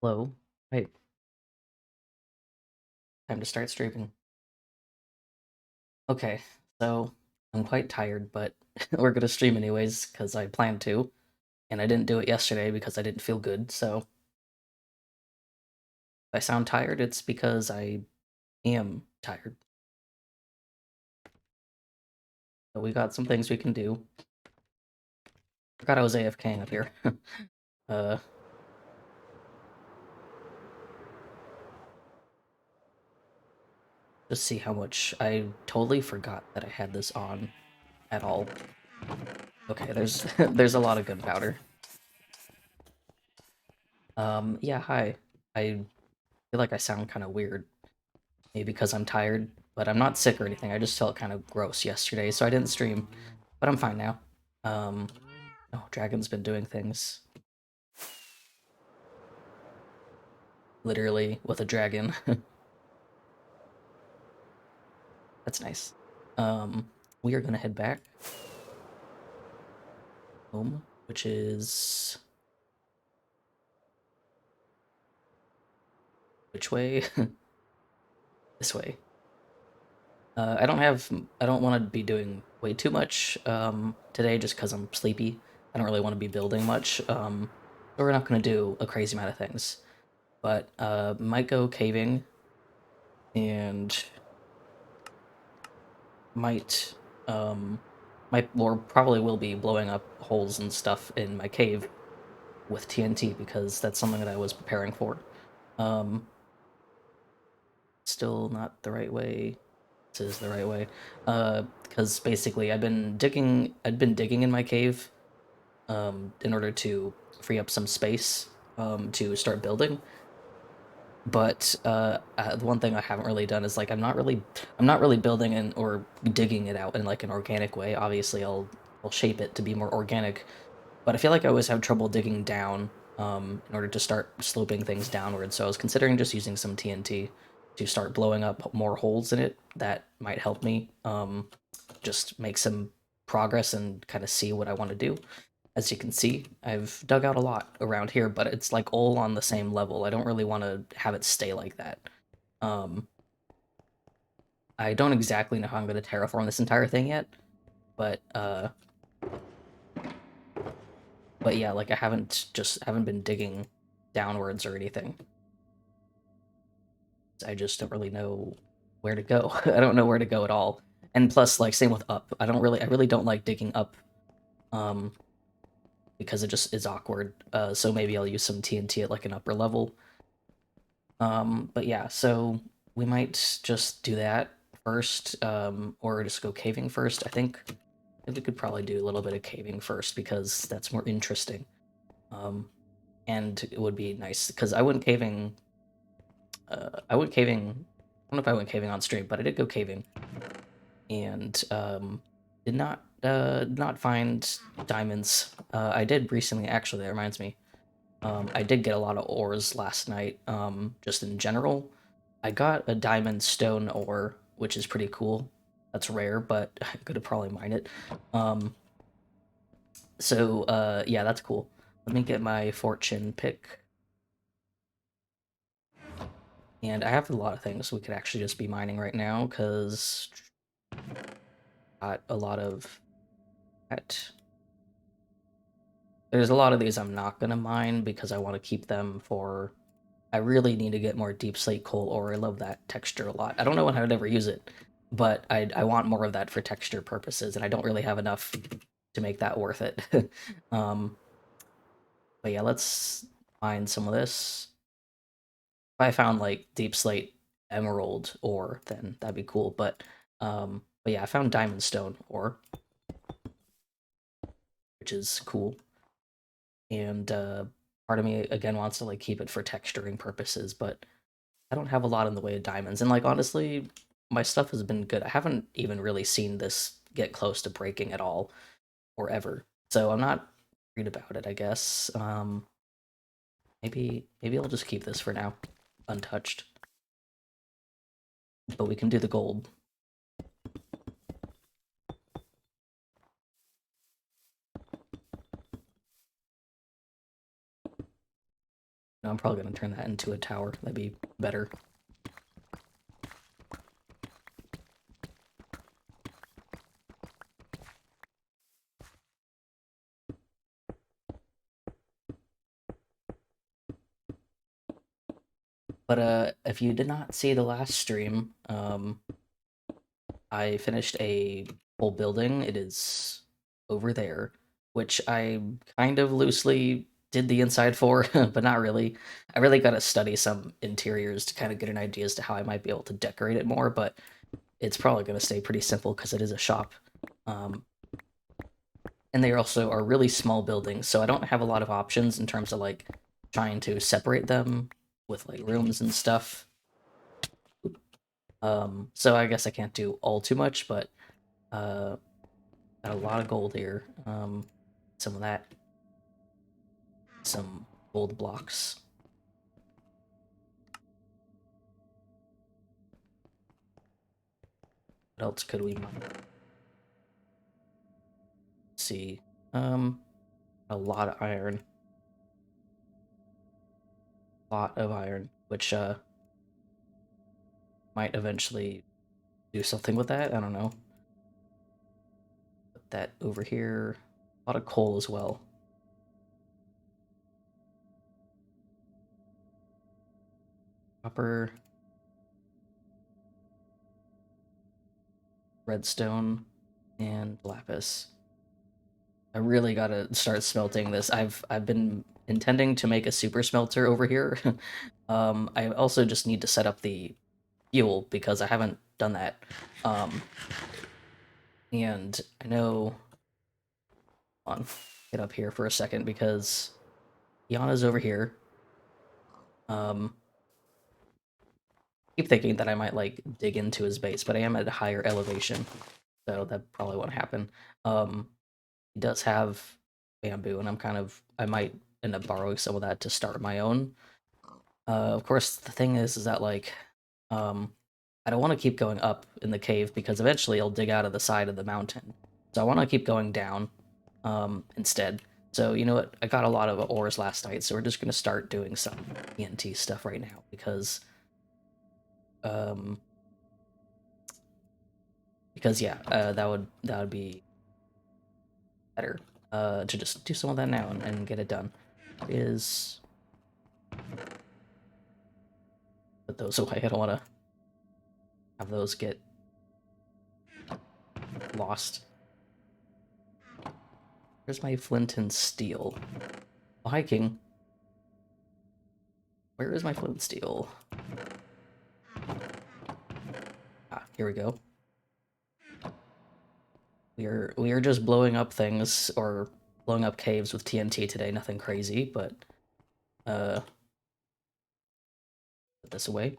Hello. Hey, time to start streaming. Okay, so I'm quite tired, but we're gonna stream anyways because I planned to, and I didn't do it yesterday because I didn't feel good. So if I sound tired, it's because I am tired. But we got some things we can do. Forgot I was AFKing up here. uh, just see how much I totally forgot that I had this on at all. Okay, there's there's a lot of gunpowder. Yeah, hi. I feel like I sound kind of weird. Maybe because I'm tired, but I'm not sick or anything. I just felt kind of gross yesterday, so I didn't stream. But I'm fine now. Um, oh, Dragon's been doing things. Literally with a dragon. That's nice. We are gonna head back home, which is which way? This way. I don't want to be doing way too much today just because I'm sleepy. I don't really want to be building much. So we're not gonna do a crazy amount of things. But might go caving and might might or probably will be blowing up holes and stuff in my cave with TNT because that's something that I was preparing for. Um, Still not the right way. This is the right way. Because basically I'd been digging in my cave in order to free up some space to start building. But the one thing I haven't really done is like I'm not really building and or digging it out in like an organic way. Obviously, I'll shape it to be more organic, but I feel like I always have trouble digging down in order to start sloping things downward. So I was considering just using some TNT to start blowing up more holes in it. That might help me just make some progress and kind of see what I want to do. As you can see, I've dug out a lot around here, but it's like all on the same level. I don't really want to have it stay like that. Um, I don't exactly know how I'm going to terraform this entire thing yet, but yeah, like I haven't been digging downwards or anything. I just don't really know where to go. I don't know where to go at all. And plus, like same with up. I really don't like digging up, um, because it just is awkward. So maybe I'll use some TNT at like an upper level. But yeah, so we might just do that first, or just go caving first. I think we could probably do a little bit of caving first because that's more interesting. And it would be nice because I went caving. I don't know if I went caving on stream, but I did go caving and did not find diamonds. I did recently, actually. That reminds me. I did get a lot of ores last night. Just in general, I got a diamond stone ore, which is pretty cool. That's rare, but I could have probably mined it. Um, yeah, that's cool. Let me get my fortune pick. And I have a lot of things we could actually just be mining right now, because got a lot of that. There's a lot of these I'm not gonna mine because I want to keep them for. I really need to get more deep slate coal ore. I love that texture a lot. I don't know when I would ever use it, but I want more of that for texture purposes, and I don't really have enough to make that worth it. um, but yeah, let's mine some of this. If I found like deep slate emerald ore, then that'd be cool. But yeah, I found diamond stone ore, which is cool. And part of me again wants to like keep it for texturing purposes, but I don't have a lot in the way of diamonds. And like honestly, my stuff has been good. I haven't even really seen this get close to breaking at all or ever. So I'm not worried about it, I guess. Maybe I'll just keep this for now, untouched. But we can do the gold. No, I'm probably gonna turn that into a tower. That'd be better. But if you did not see the last stream, I finished a whole building. It is over there, which I kind of loosely did the inside for, but not really. I really got to study some interiors to kind of get an idea as to how I might be able to decorate it more, but it's probably going to stay pretty simple because it is a shop. Um, and they also are really small buildings, so I don't have a lot of options in terms of like trying to separate them with like rooms and stuff. So I guess I can't do all too much, but got a lot of gold here. Some of that, some gold blocks. What else could we mine? Let's see. A lot of iron. Lot of iron, which might eventually do something with that. I don't know. Put that over here. A lot of coal as well. Copper. Redstone. And lapis. I really gotta start smelting this. I've been intending to make a super smelter over here. I also just need to set up the fuel because I haven't done that. And I know, hold on, get up here for a second because Yana's over here. Keep thinking that I might like dig into his base, but I am at a higher elevation, so that probably won't happen. He does have bamboo, and I might end up borrowing some of that to start my own. Of course, the thing is that like, I don't want to keep going up in the cave because eventually I'll dig out of the side of the mountain. So I want to keep going down, instead. So you know what? I got a lot of ores last night, so we're just gonna start doing some TNT stuff right now um, because yeah, that would be better. To just do some of that now and get it done. Is put those away. I don't want to have those get lost. Where's my flint and steel? Oh, hiking. Where is my flint and steel? Ah, here we go. We are just blowing up things or blowing up caves with TNT today. Nothing crazy, but put this away.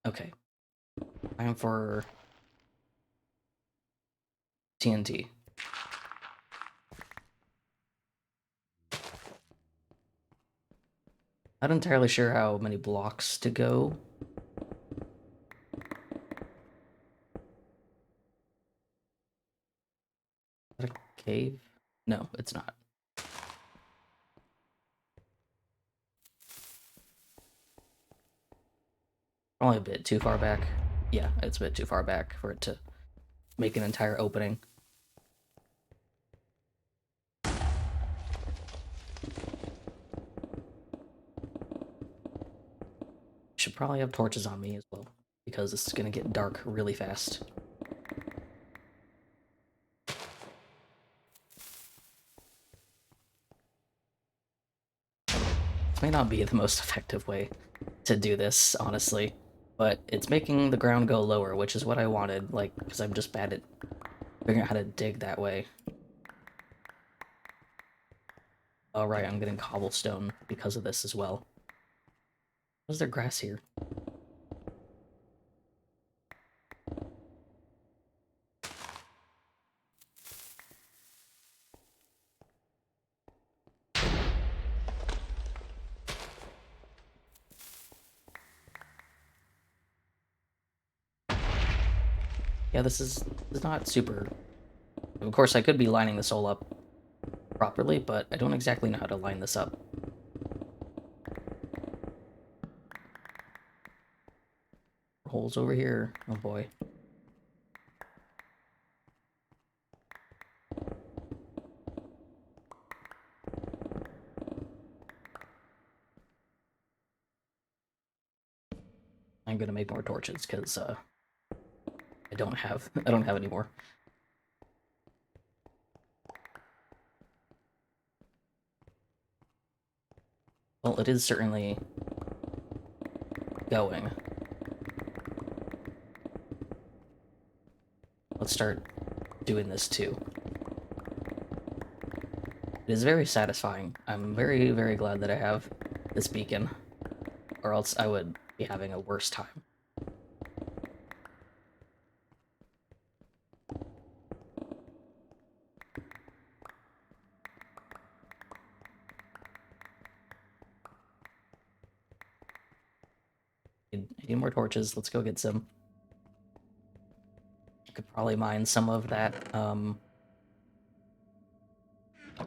Okay, time for TNT. Not entirely sure how many blocks to go. Is that a cave? No, it's not. Only a bit too far back. Yeah, it's a bit too far back for it to make an entire opening. Should probably have torches on me as well, because it's gonna get dark really fast. This may not be the most effective way to do this, honestly, but it's making the ground go lower, which is what I wanted, like, because I'm just bad at figuring out how to dig that way. Oh, right, I'm getting cobblestone because of this as well. Was there grass here? Yeah, this is not super... Of course, I could be lining this all up properly, but I don't exactly know how to line this up. Holes over here. Oh boy. I'm gonna make more torches because I don't have any more. Well, it is certainly going. Let's start doing this too. It is very satisfying. I'm very, very glad that I have this beacon, or else I would be having a worse time. I need more torches. Let's go get some. I could probably mine some of that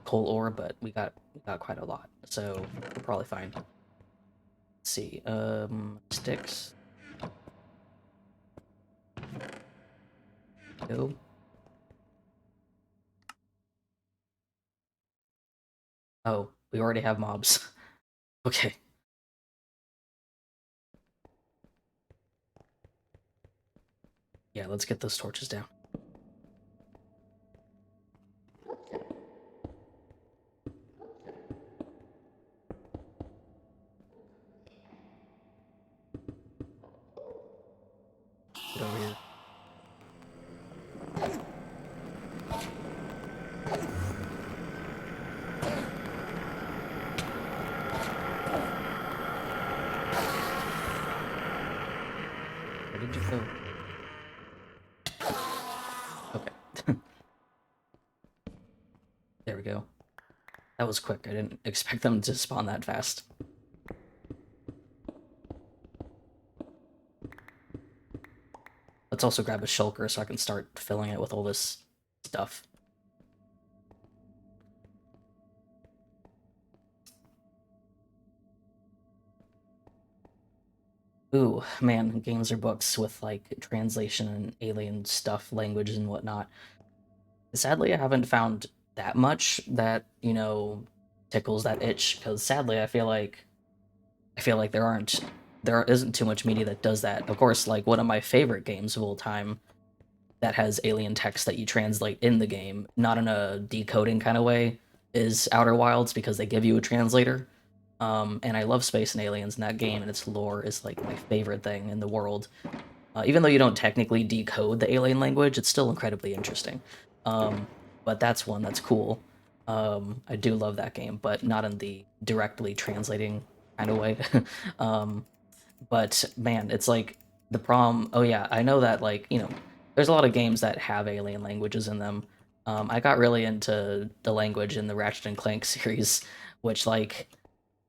coal ore, but we got quite a lot, so we're probably fine. Let's see. Sticks. Go. Oh, we already have mobs. Okay. Yeah, let's get those torches down. Get over here. Where did you go? Okay. There we go. That was quick. I didn't expect them to spawn that fast. Let's also grab a shulker so I can start filling it with all this stuff. Ooh, man, games or books with, like, translation and alien stuff, language and whatnot. Sadly, I haven't found that much that, you know, tickles that itch, because sadly, I feel like there isn't too much media that does that. Of course, like, one of my favorite games of all time that has alien text that you translate in the game, not in a decoding kind of way, is Outer Wilds, because they give you a translator. And I love space and aliens, and that game and its lore is like my favorite thing in the world. Even though you don't technically decode the alien language, it's still incredibly interesting. Um, but that's one that's cool. I do love that game, but not in the directly translating kind of way. um, but man, it's like the problem. Oh yeah, I know that, like, you know, there's a lot of games that have alien languages in them. I got really into the language in the Ratchet and Clank series, which, like,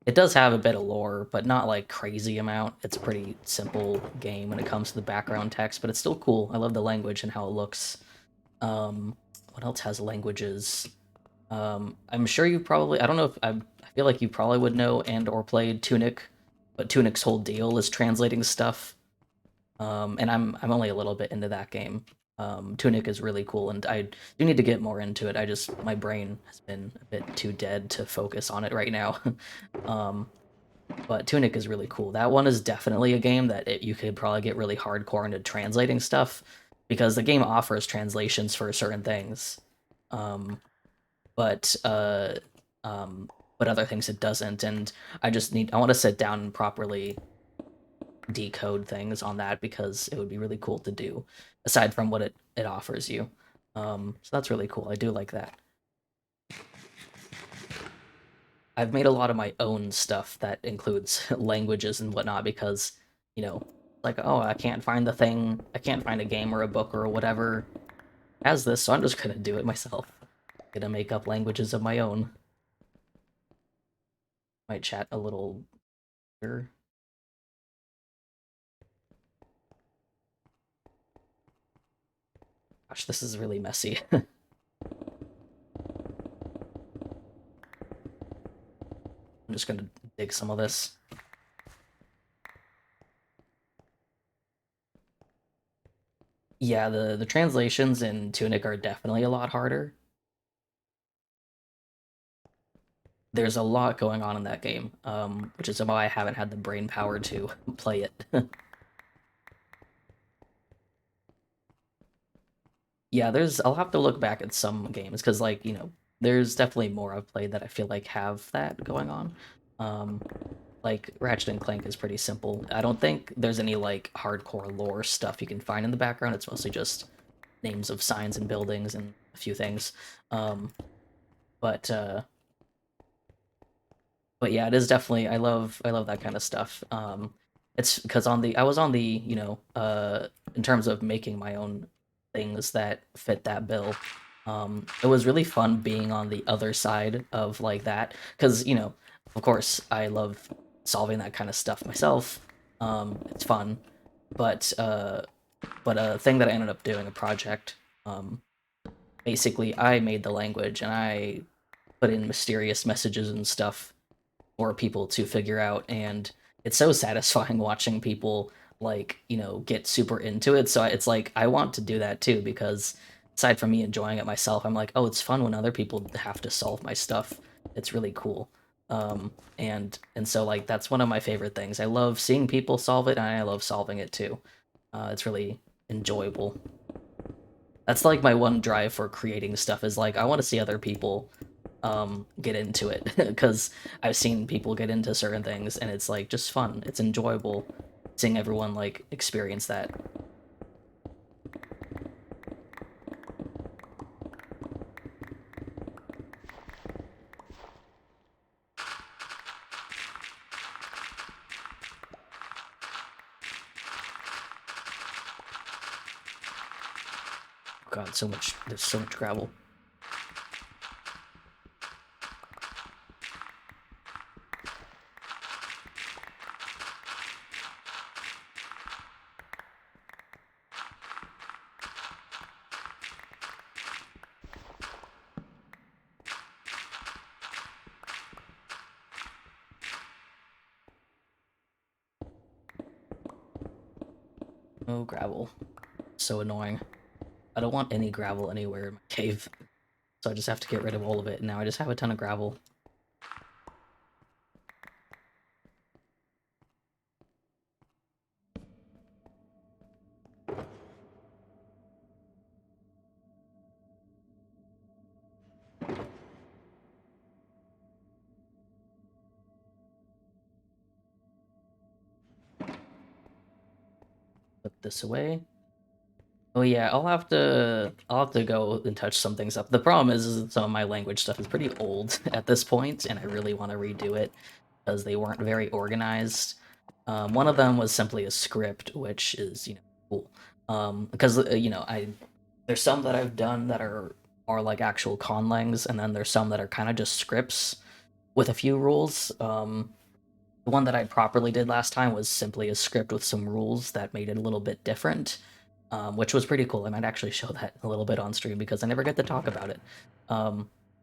it does have a bit of lore, but not like crazy amount. It's a pretty simple game when it comes to the background text, but it's still cool. I love the language and how it looks. What else has languages? I'm sure you probably, I don't know if I feel like you probably would know and or played Tunic, but Tunic's whole deal is translating stuff. And I'm only a little bit into that game. Tunic is really cool, and I do need to get more into it. I just, my brain has been a bit too dead to focus on it right now. um, but Tunic is really cool. That one is definitely a game that you could probably get really hardcore into translating stuff, because the game offers translations for certain things. Um, but uh, but other things it doesn't, and I want to sit down and properly decode things on that, because it would be really cool to do, aside from what it offers you. So that's really cool. I do like that. I've made a lot of my own stuff that includes languages and whatnot, because, you know, like, oh, I can't find the thing, I can't find a game or a book or whatever has this, so I'm just gonna do it myself. Gonna make up languages of my own. Might chat a little here. Gosh, this is really messy. I'm just gonna dig some of this. Yeah, the translations in Tunic are definitely a lot harder. There's a lot going on in that game, which is why I haven't had the brain power to play it. Yeah, there's. I'll have to look back at some games because, like, there's definitely more I've played that I feel like have that going on. Um, like Ratchet and Clank is pretty simple. I don't think there's any like hardcore lore stuff you can find in the background. It's mostly just names of signs and buildings and a few things. Um, but uh, but yeah, it is definitely I love that kind of stuff. It's because I was on the in terms of making my own things that fit that bill. It was really fun being on the other side of like that because of course I love solving that kind of stuff myself. It's fun, but a thing that I ended up doing a project. Um, Basically, I made the language and I put in mysterious messages and stuff for people to figure out, and it's so satisfying watching people like get super into it. So it's like I want to do that too because aside from me enjoying it myself, I'm like, oh, it's fun when other people have to solve my stuff. It's really cool. And so like that's one of my favorite things. I love seeing people solve it and I love solving it too. It's really enjoyable. That's like my one drive for creating stuff is like I want to see other people get into it because I've seen people get into certain things and it's like just fun. It's enjoyable seeing everyone like experience that. God, so much there's so much gravel. Oh, gravel. So annoying. I don't want any gravel anywhere in my cave. So I just have to get rid of all of it. And now I just have a ton of gravel. Put this away. Oh yeah, I'll have to go and touch some things up. The problem is some of my language stuff is pretty old at this point, and I really want to redo it because they weren't very organized. One of them was simply a script, which is cool. Because I there's some that I've done that are like actual conlangs, and then there's some that are kind of just scripts with a few rules. The one that I properly did last time was simply a script with some rules that made it a little bit different, which was pretty cool. I might actually show that a little bit on stream because I never get to talk about it.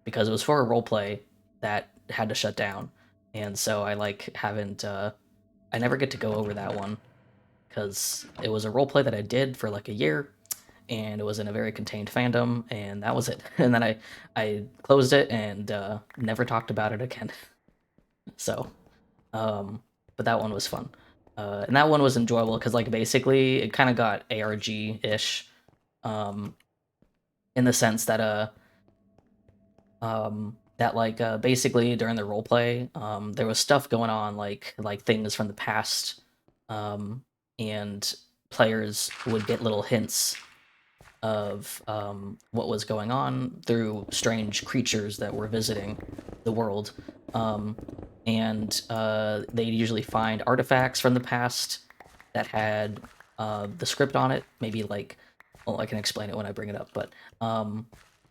Because it was for a roleplay that had to shut down, and so I like haven't. I never get to go over that one because it was a roleplay that I did for like a year, and it was in a very contained fandom, and that was it. And then I closed it and never talked about it again. So um, but that one was fun. And that one was enjoyable because, like, basically it kind of got ARG ish, um, in the sense that basically during the roleplay, there was stuff going on like things from the past, um, and players would get little hints of what was going on through strange creatures that were visiting the world. Um, and they usually find artifacts from the past that had the script on it. Maybe like, well, I can explain it when I bring it up, but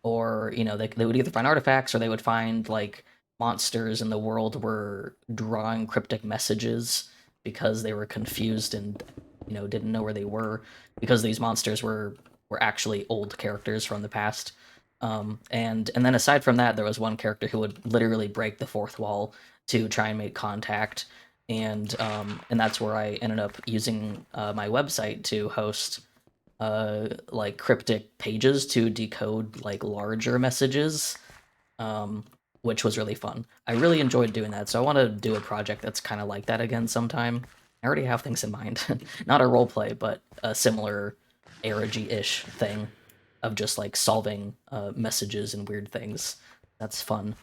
or they would either find artifacts or they would find like monsters in the world were drawing cryptic messages because they were confused and didn't know where they were because these monsters were were actually old characters from the past. And then aside from that, there was one character who would literally break the fourth wall to try and make contact, and that's where I ended up using my website to host like cryptic pages to decode like larger messages, um, which was really fun. I really enjoyed doing that, so I want to do a project that's kind of like that again sometime. I already have things in mind, not a role play, but a similar ARG-ish thing of just like solving messages and weird things. That's fun.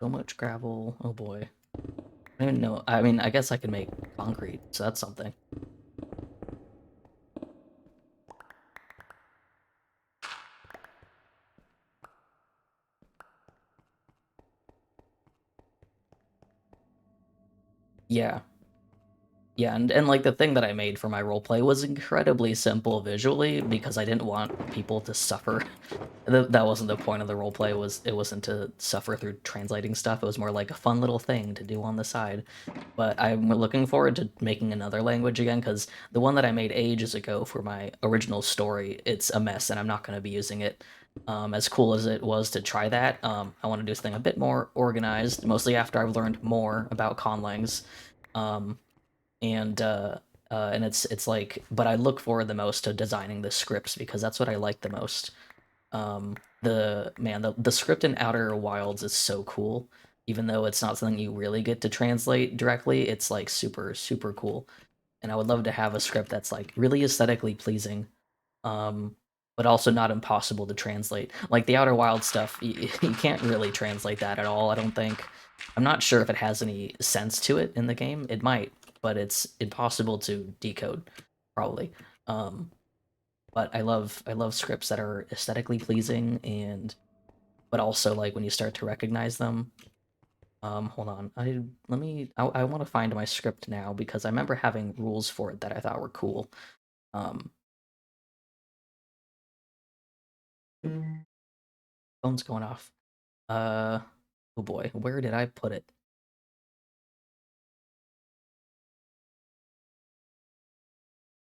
So much gravel. Oh boy. I don't even know. I mean, I guess I can make concrete, so that's something. Yeah, yeah, and like the thing that I made for my roleplay was incredibly simple visually because I didn't want people to suffer. That wasn't the point of the roleplay. It wasn't to suffer through translating stuff. It was more like a fun little thing to do on the side. But I'm looking forward to making another language again because the one that I made ages ago for my original story, it's a mess and I'm not going to be using it. As cool as it was to try that, I want to do something a bit more organized, mostly after I've learned more about conlangs. Um, and it's like, but I look forward the most to designing the scripts because that's what I like the most. The script in Outer Wilds is so cool, even though it's not something you really get to translate directly. It's like super cool, and I would love to have a script that's like really aesthetically pleasing, um, but also not impossible to translate. Like the Outer Wilds stuff, you can't really translate that at all. I don't think. I'm not sure if it has any sense to it in the game. It might, but it's impossible to decode, probably. Um, but I love scripts that are aesthetically pleasing and but also like when you start to recognize them. Hold on. I want to find my script now because I remember having rules for it that I thought were cool. Um, phone's going off. Uh, oh boy, where did I put it?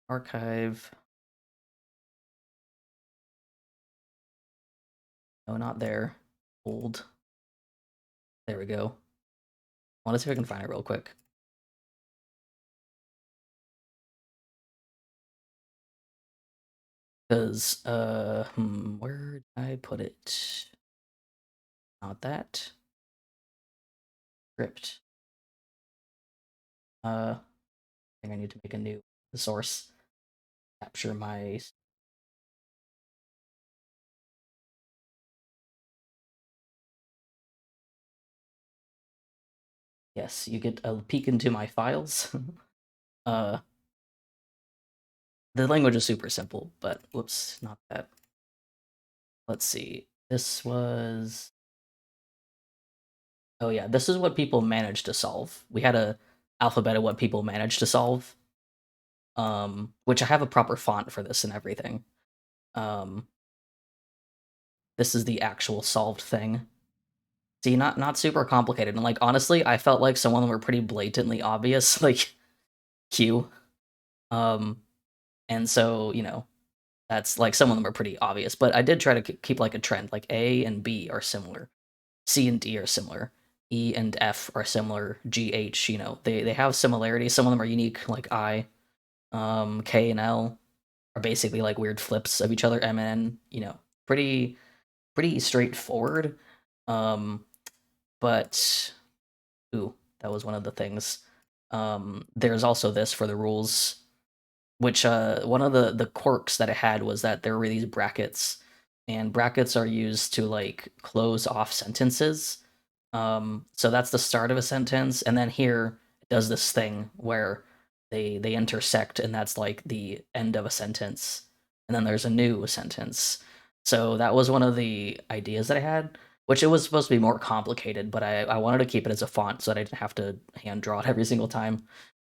Archive. No, not there. Old. There we go. I want to see if I can find it real quick. Because where did I put it? Not that. Script. I think I need to make a new source. Capture my. Yes, you get a peek into my files. uh, the language is super simple, but whoops, not that. Let's see. This was. Oh yeah, this is what people managed to solve. We had a alphabet of what people managed to solve. Which I have a proper font for this and everything. Um, this is the actual solved thing. See, not super complicated. And like honestly, I felt like some of them were pretty blatantly obvious, like Q. Um, and so that's like some of them are pretty obvious, but I did try to keep like a trend. Like A and B are similar, C and D are similar, E and F are similar, G H. They have similarities. Some of them are unique, like I, K and L are basically like weird flips of each other. M and N, pretty pretty straightforward. Um, but ooh, that was one of the things. There's also this for the rules, which one of the quirks that it had was that there were these brackets, and brackets are used to like close off sentences. So that's the start of a sentence, and then here it does this thing where they intersect, and that's like the end of a sentence, and then there's a new sentence. So that was one of the ideas that I had. which it was supposed to be more complicated, but I wanted to keep it as a font so that I didn't have to hand draw it every single time.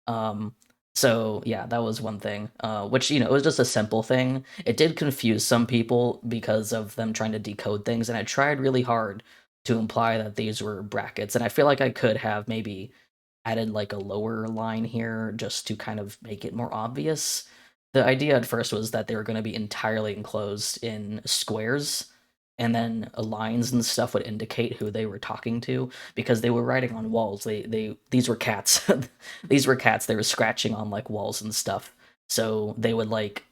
Um, so yeah, that was one thing. Which it was just a simple thing. It did confuse some people because of them trying to decode things, and I tried really hard to imply that these were brackets. And I feel like I could have maybe added like a lower line here just to kind of make it more obvious. The idea at first was that they were going to be entirely enclosed in squares, and then lines and stuff would indicate who they were talking to because they were writing on walls. These were cats. These were cats. They were scratching on like walls and stuff. So they would like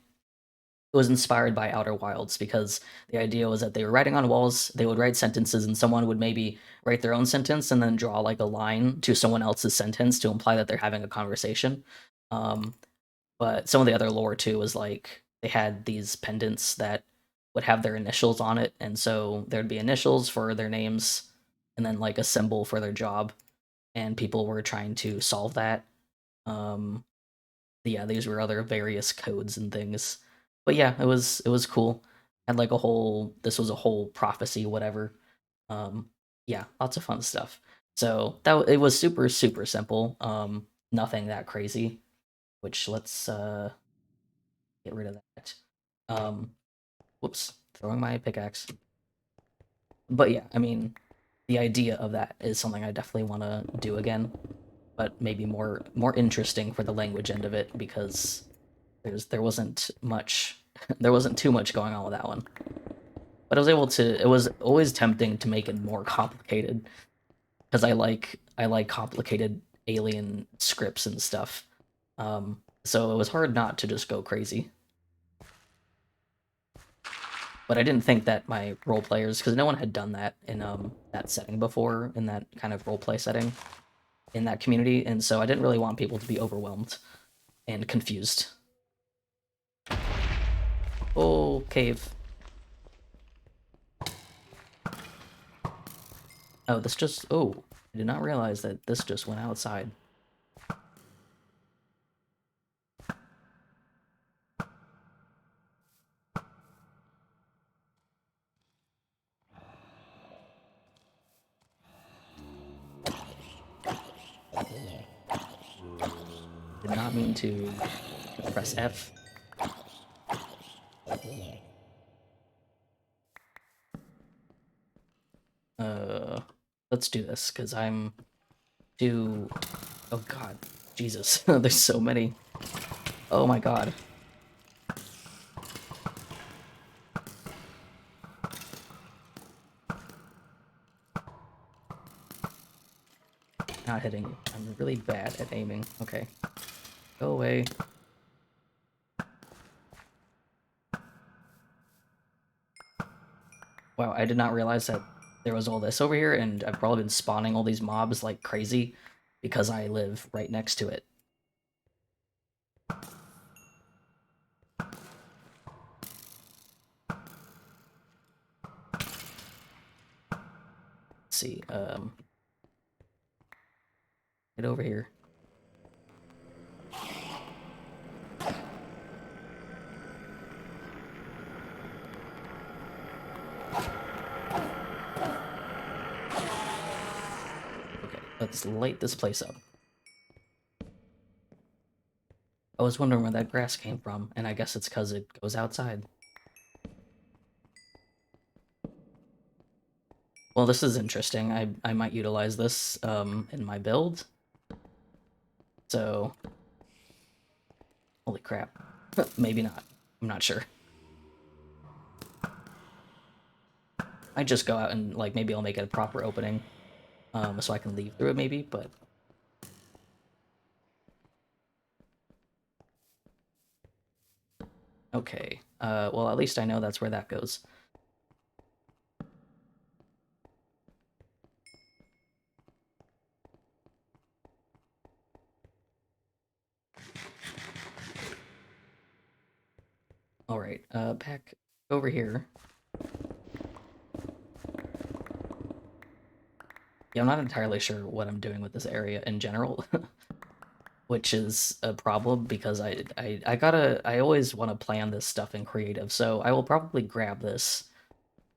it was inspired by Outer Wilds because the idea was that they were writing on walls, they would write sentences, and someone would maybe write their own sentence and then draw like a line to someone else's sentence to imply that they're having a conversation. Um, but some of the other lore too was like they had these pendants that would have their initials on it, and so there'd be initials for their names and then like a symbol for their job, and people were trying to solve that. Um, yeah, these were other various codes and things. But yeah, it was cool. Had like a whole this was a whole prophecy, whatever. Yeah, lots of fun stuff. So it was super super simple. Nothing that crazy. Which let's get rid of that. Um, whoops, throwing my pickaxe. But yeah, I mean, the idea of that is something I definitely want to do again, but maybe more interesting for the language end of it because there wasn't much there wasn't too much going on with that one. But I was able to it was always tempting to make it more complicated because I like complicated alien scripts and stuff. So it was hard not to just go crazy. But I didn't think that my role players, because no one had done that in that setting before, in that kind of role play setting in that community, and so I didn't really want people to be overwhelmed and confused. Oh, cave. Oh, this just... Oh, I did not realize that this just went outside. Did not mean to press F. Uh, let's do this, because I'm too... Oh god. Jesus. There's so many. Oh my god. Not hitting. I'm really bad at aiming. Okay. Go away. Wow, I did not realize that there was all this over here, and I've probably been spawning all these mobs like crazy because I live right next to it. Let's see, get over here. Okay, let's light this place up. I was wondering where that grass came from, and I guess it's because it goes outside. Well, this is interesting. I might utilize this in my build. So, holy crap. Maybe not. I'm not sure. I just go out and like maybe I'll make it a proper opening, so I can leave through it maybe. But okay. Well, at least I know that's where that goes. All right. Back over here. Yeah, I'm not entirely sure what I'm doing with this area in general, which is a problem because I always want to plan this stuff in creative, so I will probably grab this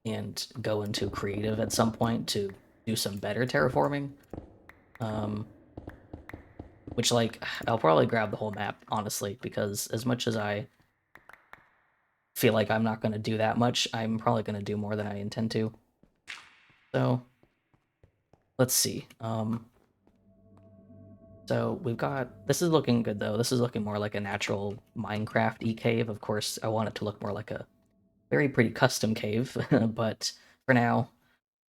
and go into creative at some point to do some better terraforming. Which, like, I'll probably grab the whole map, honestly, because as much as I feel like I'm not going to do that much, I'm probably going to do more than I intend to. So, let's see. So we've got, this is looking good though. This is looking more like a natural Minecraft-y cave. Of course, I want it to look more like a very pretty custom cave, but for now,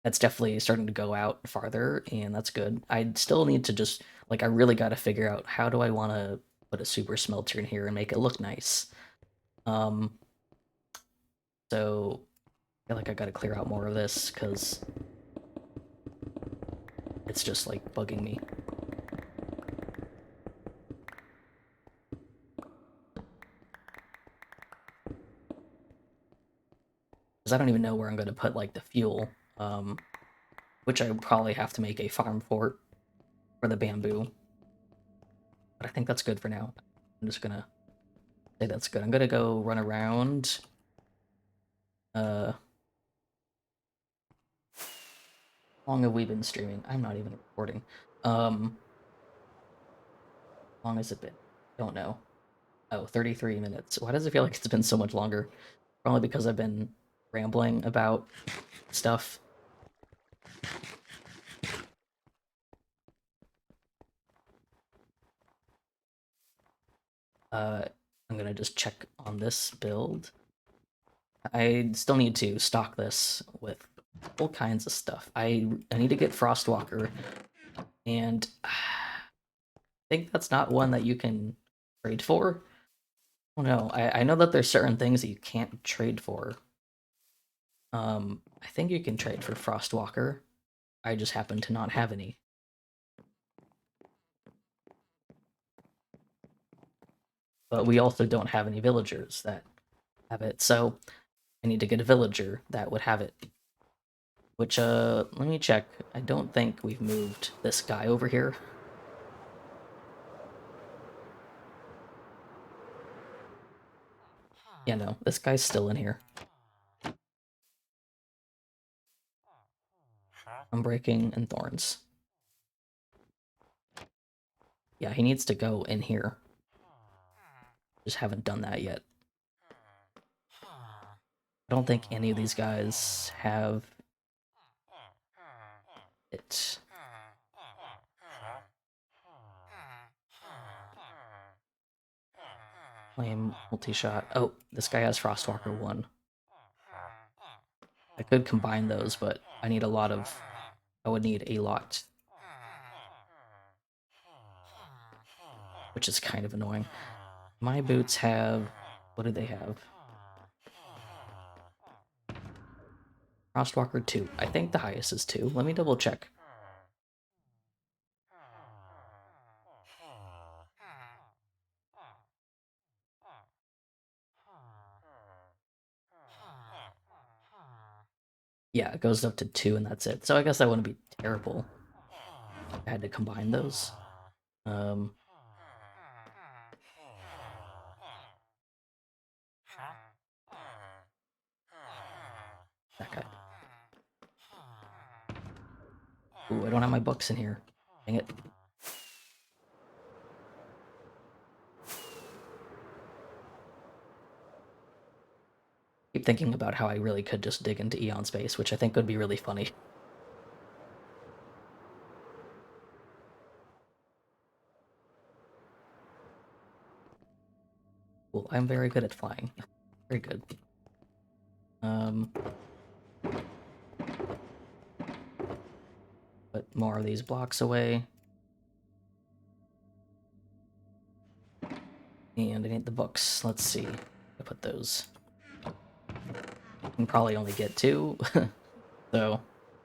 that's definitely starting to go out farther, and that's good. I still need to just, like, I really got to figure out how do I want to put a super smelter in here and make it look nice. Um, so I feel like I got to clear out more of this because it's just like bugging me. Because I don't even know where I'm going to put like the fuel, which I would probably have to make a farm for the bamboo. But I think that's good for now. I'm just gonna say that's good. I'm gonna go run around. How long have we been streaming? I'm not even recording. How long has it been? Don't know. Oh, 33 minutes. Why does it feel like it's been so much longer? Probably because I've been rambling about stuff. I'm gonna just check on this build. I still need to stock this with all kinds of stuff. I need to get Frostwalker, and I think that's not one that you can trade for. Oh no, I know that there's certain things that you can't trade for. I think you can trade for Frostwalker. I just happen to not have any. But we also don't have any villagers that have it, so I need to get a villager that would have it. Which, let me check. I don't think we've moved this guy over here. Yeah, no, this guy's still in here. Unbreaking and Thorns. Yeah, he needs to go in here. Just haven't done that yet. I don't think any of these guys have it. Flame multi-shot. Oh, this guy has Frostwalker 1. I could combine those, but I need a lot of... I would need a lot. Which is kind of annoying. My boots have... What do they have? Frostwalker 2. I think the highest is 2. Let me double check. Yeah, it goes up to 2 and that's it. So I guess that wouldn't be terrible. I had to combine those. That guy. Ooh, I don't have my books in here. Dang it. Keep thinking about how I really could just dig into Eon Space, which I think would be really funny. Cool, I'm very good at flying. Very good. Put more of these blocks away. And I need the books. Let's see. I put those. I can probably only get 2. So,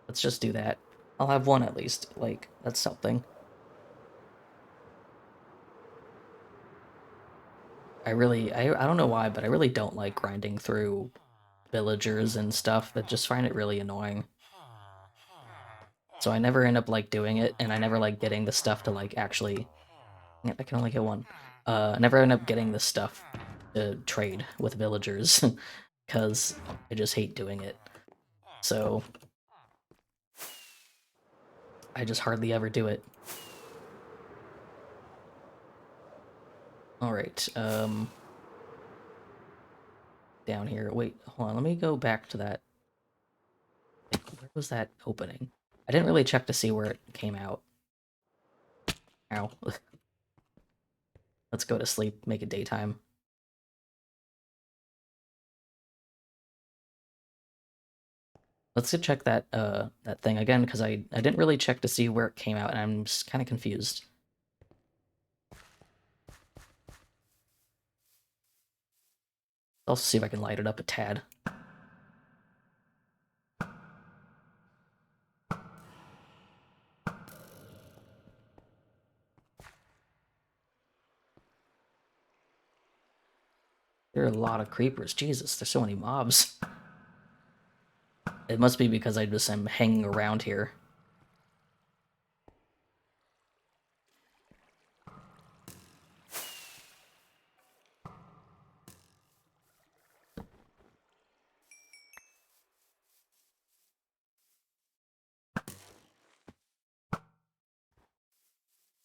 let's just do that. I'll have 1 at least. Like, that's something. I don't know why, but I really don't like grinding through villagers and stuff. I just find it really annoying. So I never end up, like, doing it, and I never like getting the stuff to, like, actually... Yeah, I can only get 1. I never end up getting the stuff to trade with villagers, because I just hate doing it. so I just hardly ever do it. Alright, down here. Wait, hold on, let me go back to that. Where was that opening? I didn't really check to see where it came out. Ow. Let's go to sleep, make it daytime. Let's go check that that thing again, because I didn't really check to see where it came out, and I'm just kind of confused. I'll see if I can light it up a tad. There are a lot of creepers. Jesus, there's so many mobs. It must be because I just am hanging around here.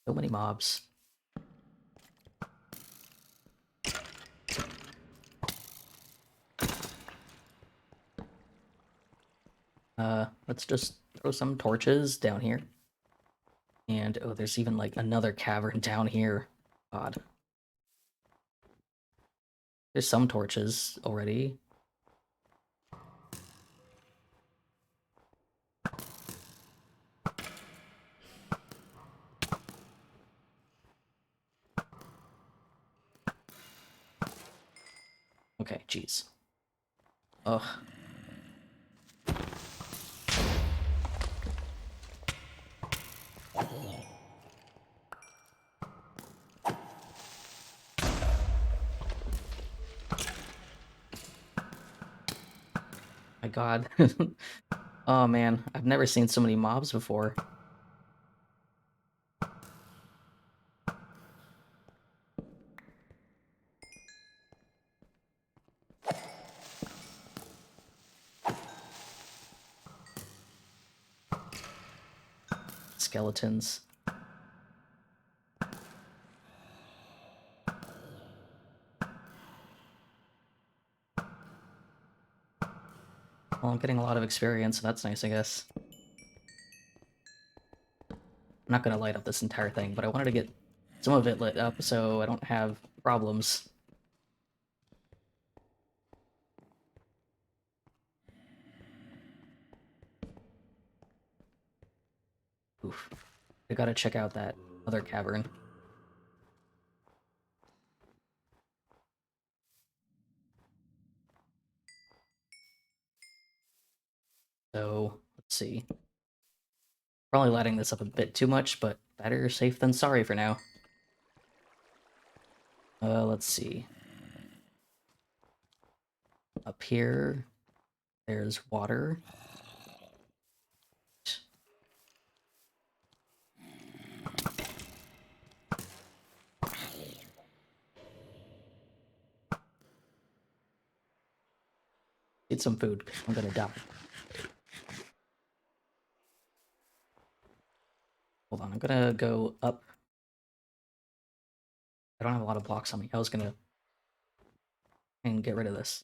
So many mobs. Let's just throw some torches down here. And, oh, there's even, like, another cavern down here. God. There's some torches already. Okay, jeez. Ugh. My god. Oh man, I've never seen so many mobs before. Skeletons. Well, I'm getting a lot of experience, so that's nice, I guess. I'm not gonna light up this entire thing, but I wanted to get some of it lit up so I don't have problems. Oof. I gotta check out that other cavern. So, let's see. Probably lighting this up a bit too much, but better safe than sorry for now. Let's see. Up here, there's water. Eat some food, I'm gonna die. Hold on, I'm gonna go up. I don't have a lot of blocks on me. I was gonna and get rid of this.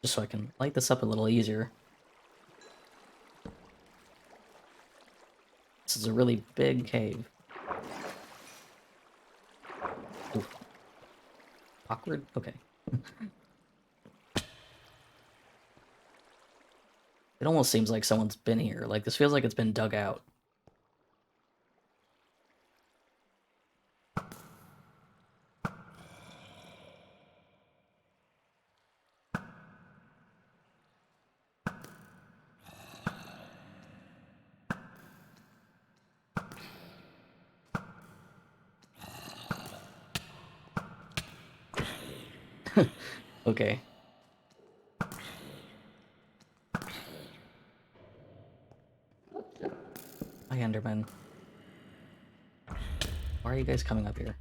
Just so I can light this up a little easier. This is a really big cave. Ooh. Awkward? Okay. It almost seems like someone's been here. Like, this feels like it's been dug out. Okay. Hi, Enderman. Why are you guys coming up here?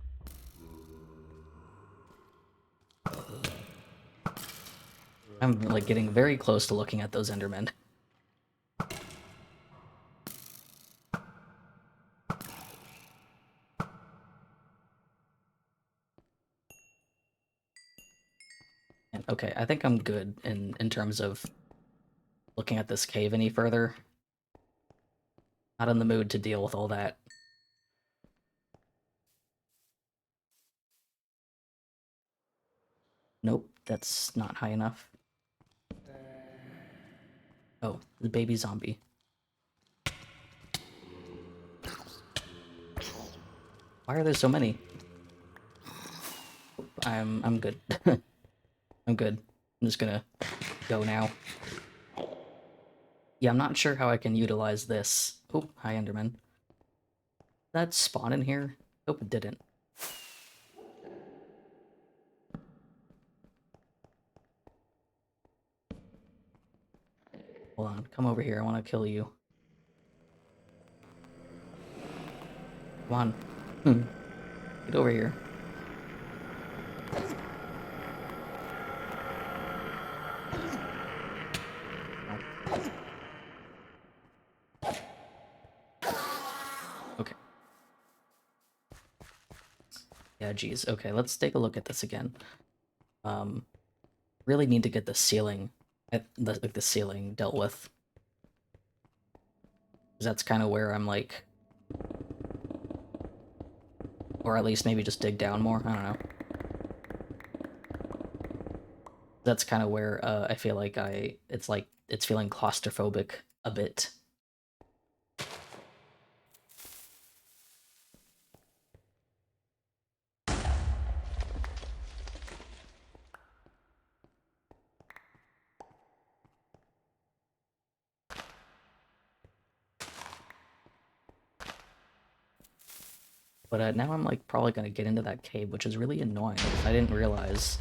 I'm like getting very close to looking at those Endermen. And, okay, I think I'm good in terms of looking at this cave any further. Not in the mood to deal with all that. Nope, that's not high enough. Oh, the baby zombie. Why are there so many? I'm good. I'm good. I'm just gonna go now. Yeah, I'm not sure how I can utilize this. Oh, hi Enderman. Did that spawn in here? Hope it didn't. Hold on, come over here. I want to kill you. Come on. Get over here. Okay. Yeah, geez. Okay, let's take a look at this again. Really need to get the ceiling, the ceiling dealt with. 'Cause that's kind of where I'm like, or at least maybe just dig down more. I don't know. That's kind of where I feel like it's feeling claustrophobic a bit. But now I'm like probably gonna get into that cave, which is really annoying. I didn't realize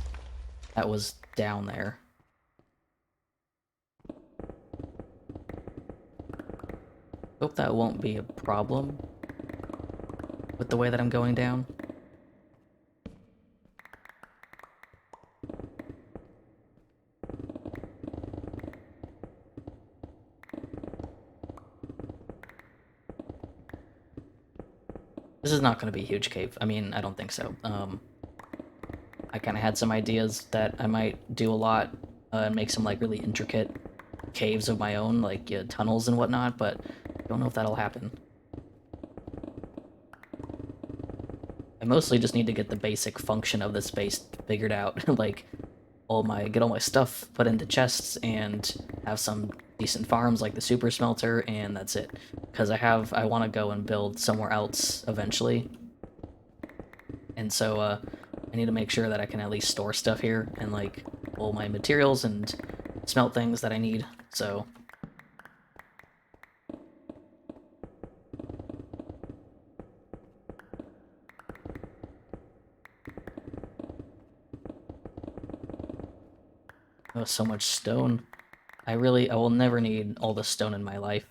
that was down there. Hope that won't be a problem with the way that I'm going down. This is not going to be a huge cave. I mean, I don't think so. I kind of had some ideas that I might do a lot and make some like really intricate caves of my own, like tunnels and whatnot, but I don't know if that'll happen. I mostly just need to get the basic function of this base figured out, like get all my stuff put into chests and have some decent farms like the super smelter, and that's it. Because I want to go and build somewhere else eventually, and so I need to make sure that I can at least store stuff here and like all my materials and smelt things that I need. So oh, so much stone. I will never need all the stone in my life.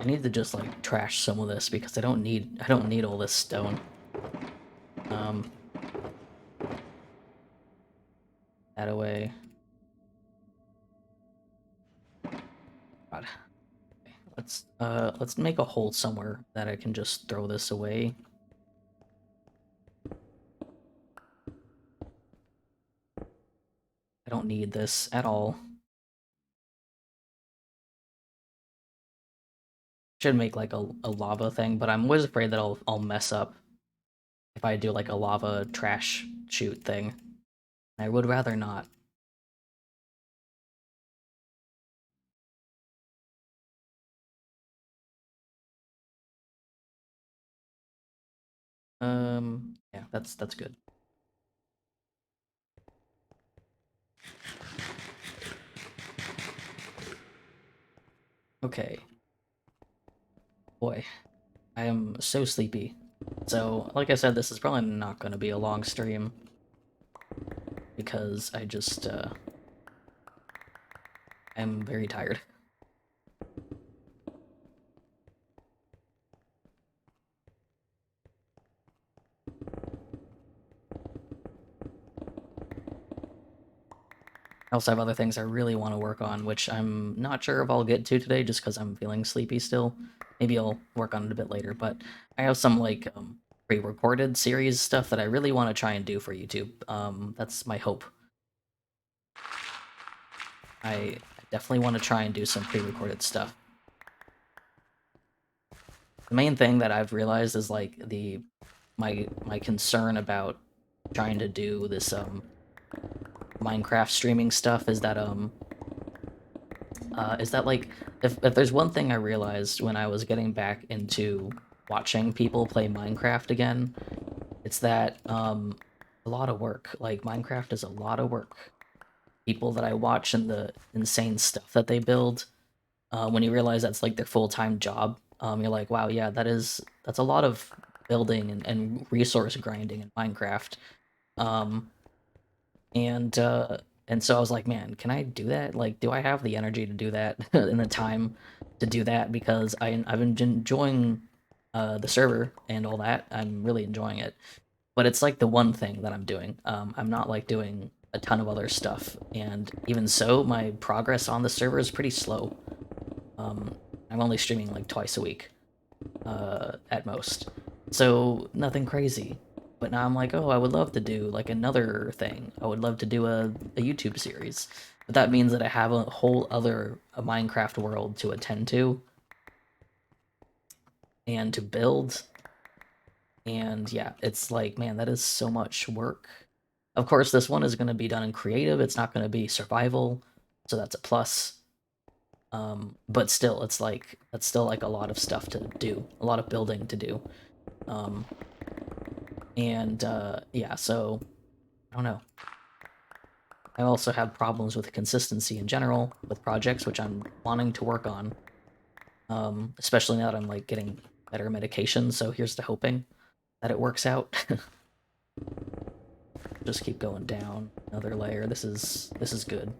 I need to just like trash some of this because I don't need all this stone. Um, that away. God. Okay, let's make a hole somewhere that I can just throw this away. I don't need this at all. Should make like a lava thing, but I'm always afraid that I'll mess up if I do like a lava trash chute thing. I would rather not. Yeah, that's good. Okay. Boy, I am so sleepy. So, like I said, this is probably not going to be a long stream because I'm very tired. I also have other things I really want to work on, which I'm not sure if I'll get to today just because I'm feeling sleepy still. Maybe I'll work on it a bit later, but I have some like pre-recorded series stuff that I really want to try and do for YouTube. That's my hope. I definitely want to try and do some pre-recorded stuff. The main thing that I've realized is like my concern about trying to do this Minecraft streaming stuff is that like if there's one thing I realized when I was getting back into watching people play Minecraft again, it's that a lot of work. Like Minecraft is a lot of work. People that I watch and the insane stuff that they build, when you realize that's like their full-time job, you're like, wow, yeah, that's a lot of building and resource grinding in Minecraft. Um, and uh, and so I was like, man, can I do that? Like, do I have the energy to do that and the time to do that? Because I've been enjoying the server and all that. I'm really enjoying it, but it's like the one thing that I'm doing. I'm not like doing a ton of other stuff, and even so, my progress on the server is pretty slow. Um, I'm only streaming like twice a week, at most. So nothing crazy. But now I'm like, oh, I would love to do like another thing. I would love to do a YouTube series. But that means that I have a whole other a Minecraft world to attend to and to build. And yeah, it's like, man, that is so much work. Of course, this one is going to be done in creative. It's not going to be survival, so that's a plus. But still, it's like that's still like a lot of stuff to do, a lot of building to do. Um, yeah, so I don't know. I also have problems with consistency in general with projects, which I'm wanting to work on. Especially now that I'm like getting better medication. So here's to hoping that it works out. Just keep going down another layer. This is good.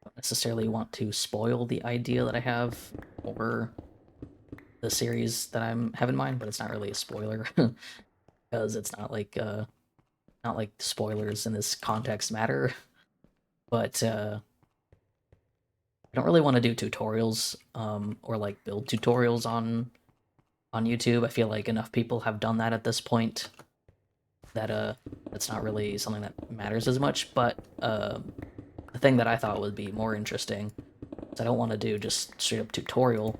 Don't necessarily want to spoil the idea that I have or the series that I'm have in mind, but it's not really a spoiler because it's not like spoilers in this context matter. But I don't really want to do tutorials or like build tutorials on YouTube. I feel like enough people have done that at this point that that's not really something that matters as much. But the thing that I thought would be more interesting is I don't want to do just straight up tutorial.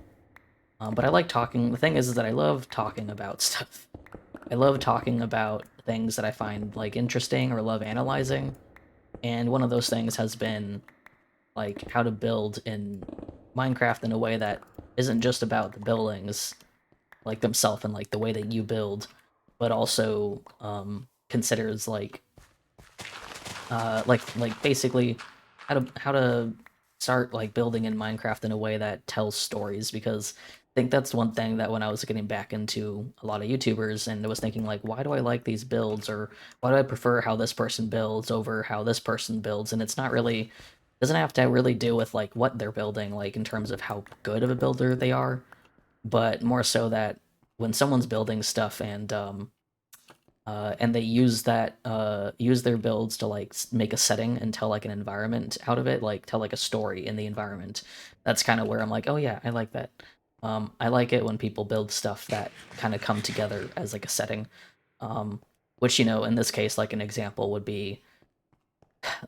But I like talking. The thing is that I love talking about stuff. I love talking about things that I find like interesting or love analyzing. And one of those things has been like how to build in Minecraft in a way that isn't just about the buildings like themselves and like the way that you build, but also considers like basically how to start like building in Minecraft in a way that tells stories because I think that's one thing that when I was getting back into a lot of YouTubers and I was thinking like why do I like these builds or why do I prefer how this person builds over how this person builds and it's not really doesn't have to really do with like what they're building like in terms of how good of a builder they are but more so that when someone's building stuff and they use that use their builds to like make a setting and tell like an environment out of it, like tell like a story in the environment. That's kind of where I'm like, oh yeah, I like that. I like it when people build stuff that kind of come together as like a setting. Which you know, in this case, like an example would be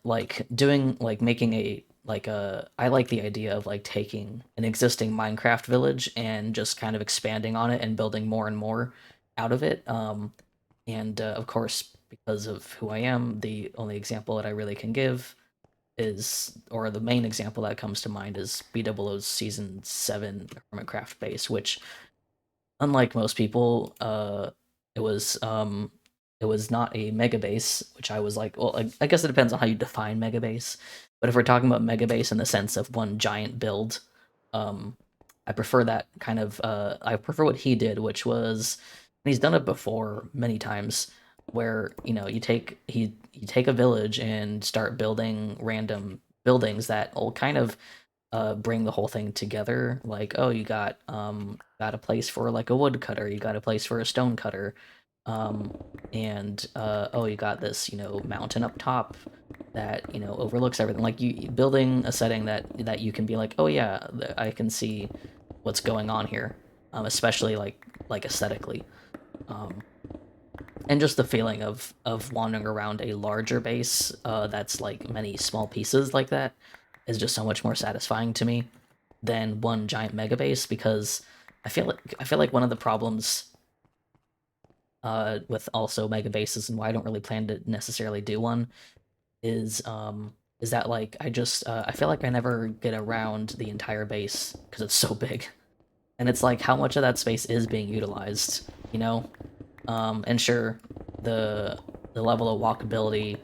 like doing like making a like a I like the idea of like taking an existing Minecraft village and just kind of expanding on it and building more and more out of it. And of course, because of who I am, the only example that I really can give is, or the main example that comes to mind is B00's Season 7 Hermitcraft base, which, unlike most people, it was it was not a mega base, which I was like, well, I guess it depends on how you define mega base. But if we're talking about mega base in the sense of one giant build, um, I prefer that kind of. I prefer what he did, which was, and he's done it before many times, where you take a village and start building random buildings that will kind of bring the whole thing together. Like, oh, you got a place for like a woodcutter, you got a place for a stone cutter, um, and oh, you got this mountain up top that overlooks everything. Like you building a setting that you can be like, oh yeah, I can see what's going on here, especially like aesthetically. Um, and just the feeling of wandering around a larger base that's like many small pieces like that is just so much more satisfying to me than one giant mega base, because I feel like one of the problems with also mega bases, and why I don't really plan to necessarily do one, is that like I feel like I never get around the entire base because it's so big, and it's like how much of that space is being utilized, you know? And sure, the the level of walkability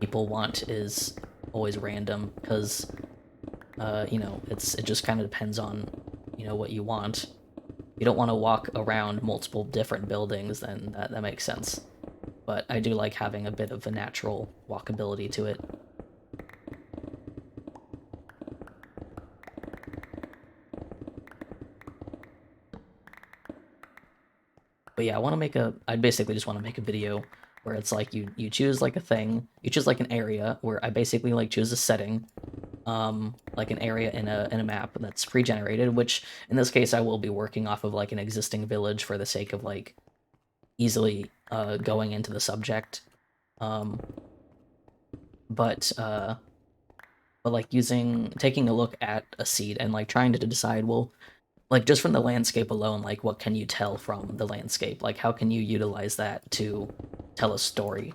people want is always random because it just kind of depends on what you want. You don't want to walk around multiple different buildings, then that makes sense. But I do like having a bit of a natural walkability to it. But yeah, I basically just want to make a video where it's like you choose like a thing, you choose like an area where I basically like choose a setting, like an area in a map that's pre-generated, which in this case I will be working off of like an existing village for the sake of like easily going into the subject. Um, but but like taking a look at a seed and like trying to decide, well, like just from the landscape alone, like what can you tell from the landscape? Like how can you utilize that to tell a story,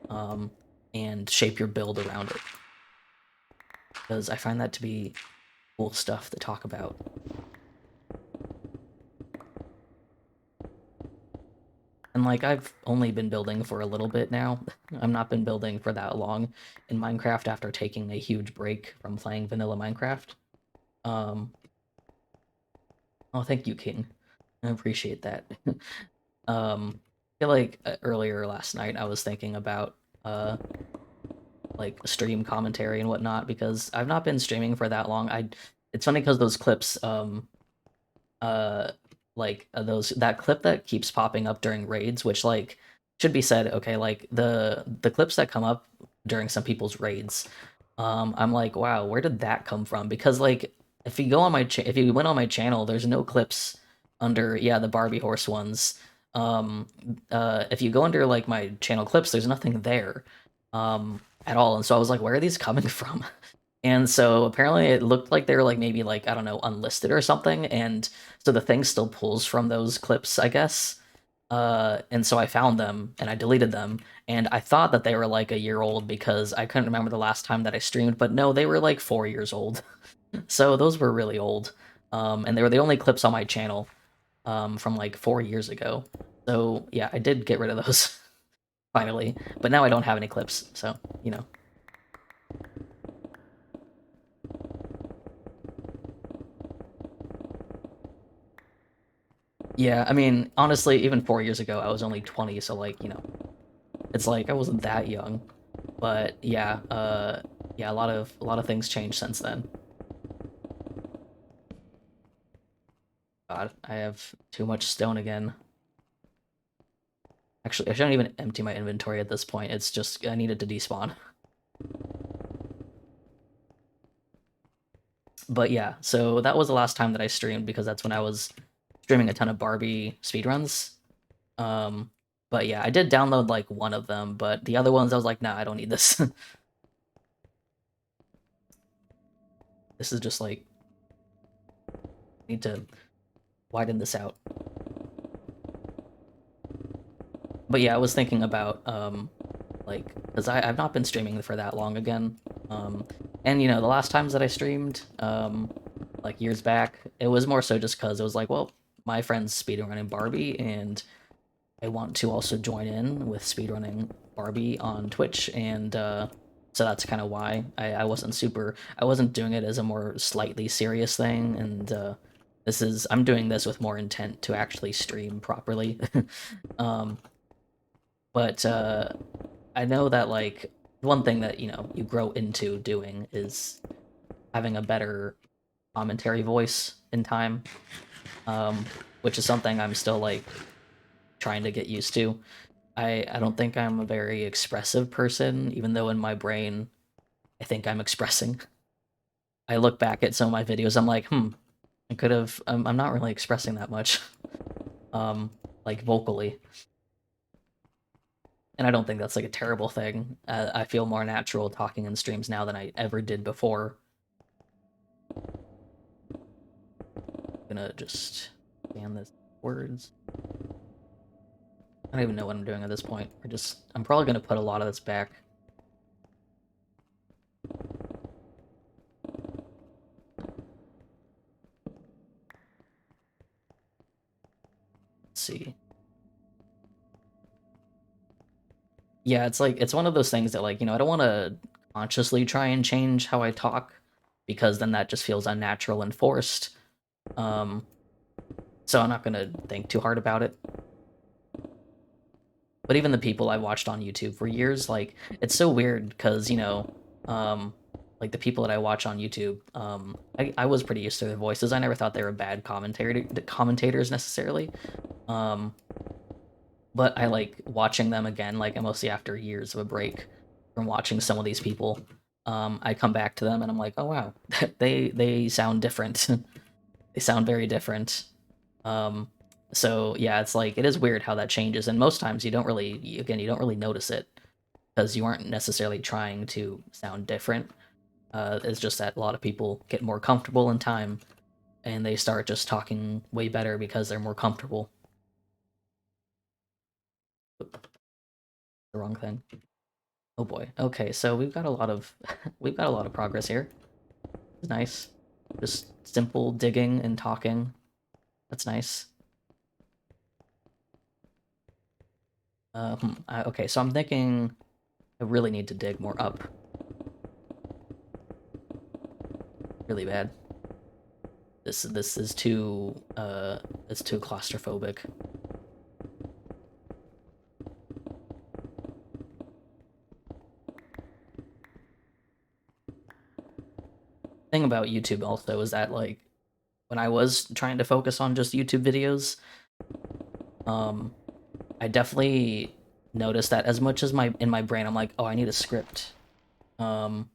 um, and shape your build around it? Because I find that to be cool stuff to talk about. And like I've only been building for a little bit now. I've not been building for that long in Minecraft after taking a huge break from playing vanilla Minecraft. Um, oh, thank you, King. I appreciate that. I feel like earlier last night I was thinking about uh like stream commentary and whatnot because I've not been streaming for that long. It's funny because those clips uh those that clip that keeps popping up during raids, which like should be said, okay, like the clips that come up during some people's raids, I'm like, wow, where did that come from? Because like if you went on my channel, there's no clips under, yeah, the Barbie horse ones. um if you go under like my channel clips, there's nothing there at all, and so I was like, where are these coming from? And so apparently it looked like they were like maybe like, I don't know, unlisted or something, and so the thing still pulls from those clips, I guess. And so I found them and I deleted them, and I thought that they were like a year old because I couldn't remember the last time that I streamed, but no, they were like 4 years old. So those were really old. And they were the only clips on my channel from like 4 years ago. So yeah, I did get rid of those finally, but now I don't have any clips, so you know. Yeah, I mean, honestly, even 4 years ago, I was only 20, so like, it's like I wasn't that young. But yeah, yeah, a lot of things changed since then. God, I have too much stone again. Actually, I shouldn't even empty my inventory at this point. It's just I needed to despawn. But yeah, so that was the last time that I streamed because that's when I was streaming a ton of Barbie speedruns. Um, but yeah, I did download like one of them, but the other ones I was like, nah, I don't need this. This is just like, I need to widen this out. But yeah, I was thinking about like, because I've not been streaming for that long again. And you know, the last times that I streamed, like years back, it was more so just because it was like, well, my friend's speedrunning Barbie, and I want to also join in with speedrunning Barbie on Twitch, and so that's kind of why I wasn't doing it as a more slightly serious thing, and I'm doing this with more intent to actually stream properly. um, but I know that like one thing that you grow into doing is having a better commentary voice in time, um, which is something I'm still like trying to get used to. I don't think I'm a very expressive person, even though in my brain I think I'm expressing. I look back at some of my videos, I'm like, I could have. I'm not really expressing that much, um, like vocally, and I don't think that's like a terrible thing. I feel more natural talking in streams now than I ever did before. I'm gonna just scan this words. I don't even know what I'm doing at this point. I'm probably gonna put a lot of this back. Let's see. Yeah, it's like it's one of those things that like, I don't want to consciously try and change how I talk because then that just feels unnatural and forced. Um, so I'm not gonna think too hard about it. But even the people I watched on YouTube for years, like it's so weird because um, like the people that I watch on YouTube, I was pretty used to their voices. I never thought they were bad commentators necessarily. Um, but I like watching them again, like mostly after years of a break from watching some of these people. I come back to them and I'm like, oh wow, they sound different. They sound very different. Um, so yeah, it's like it is weird how that changes, and most times you don't really notice it because you aren't necessarily trying to sound different. It's just that a lot of people get more comfortable in time, and they start just talking way better because they're more comfortable. The wrong thing. Oh boy. Okay, so we've got a lot of we've got a lot of progress here. It's nice. Just simple digging and talking. That's nice. Okay, so I'm thinking I really need to dig more up. Really bad. This is too it's too claustrophobic. Thing about YouTube also is that like when I was trying to focus on just YouTube videos, um I definitely noticed that as much as my in my brain I'm like, "Oh, I need a script." Um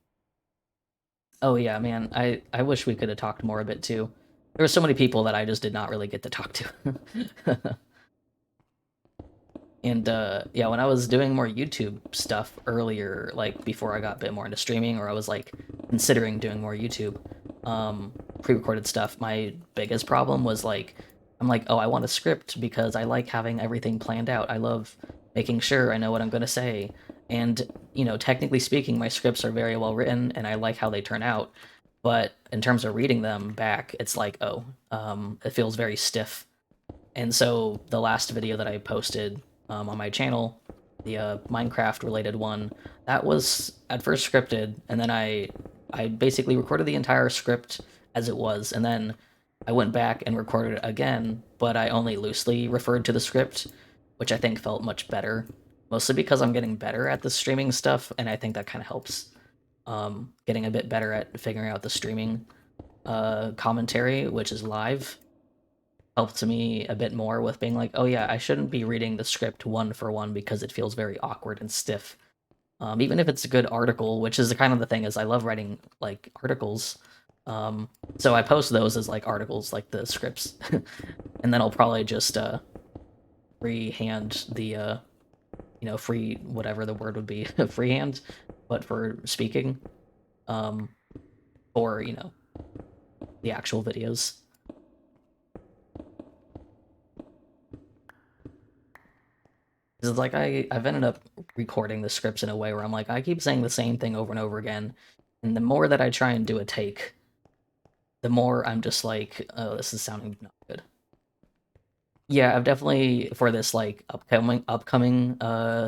oh yeah, man. I wish we could have talked more a bit too. There were so many people that I just did not really get to talk to. And yeah, when I was doing more YouTube stuff earlier, like before I got a bit more into streaming, or I was like considering doing more YouTube, pre-recorded stuff, my biggest problem was like, I'm like, oh, I want a script because I like having everything planned out. I love making sure I know what I'm gonna say. And, technically speaking, my scripts are very well written and I like how they turn out. But in terms of reading them back, it's like, oh, it feels very stiff. And so the last video that I posted on my channel, the Minecraft related one, that was at first scripted, and then I basically recorded the entire script as it was, and then I went back and recorded it again, but I only loosely referred to the script, which I think felt much better, mostly because I'm getting better at the streaming stuff, and I think that kind of helps. Getting a bit better at figuring out the streaming commentary, which is live, helped me a bit more with being like, oh yeah, I shouldn't be reading the script one for one because it feels very awkward and stiff. Even if it's a good article, which is the kind of the thing is I love writing like articles. So I post those as like articles, like the scripts, and then I'll probably just freehand the free whatever the word would be freehand, but for speaking, um, or the actual videos. 'Cause it's like I've ended up recording the scripts in a way where I'm like, I keep saying the same thing over and over again, and the more that I try and do a take, the more I'm just like, oh, this is sounding not good. Yeah, I've definitely for this like upcoming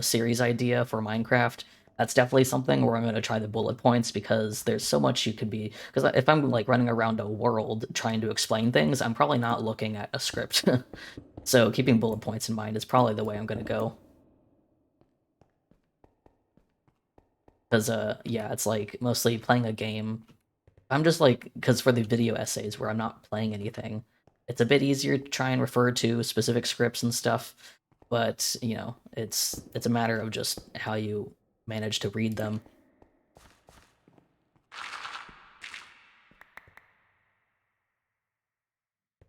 series idea for Minecraft. That's definitely something where I'm gonna try the bullet points because there's so much you could be. Because if I'm like running around a world trying to explain things, I'm probably not looking at a script. So keeping bullet points in mind is probably the way I'm gonna go. Because yeah, it's like mostly playing a game. I'm just like, because for the video essays where I'm not playing anything, it's a bit easier to try and refer to specific scripts and stuff. But you know, it's a matter of just how you manage to read them.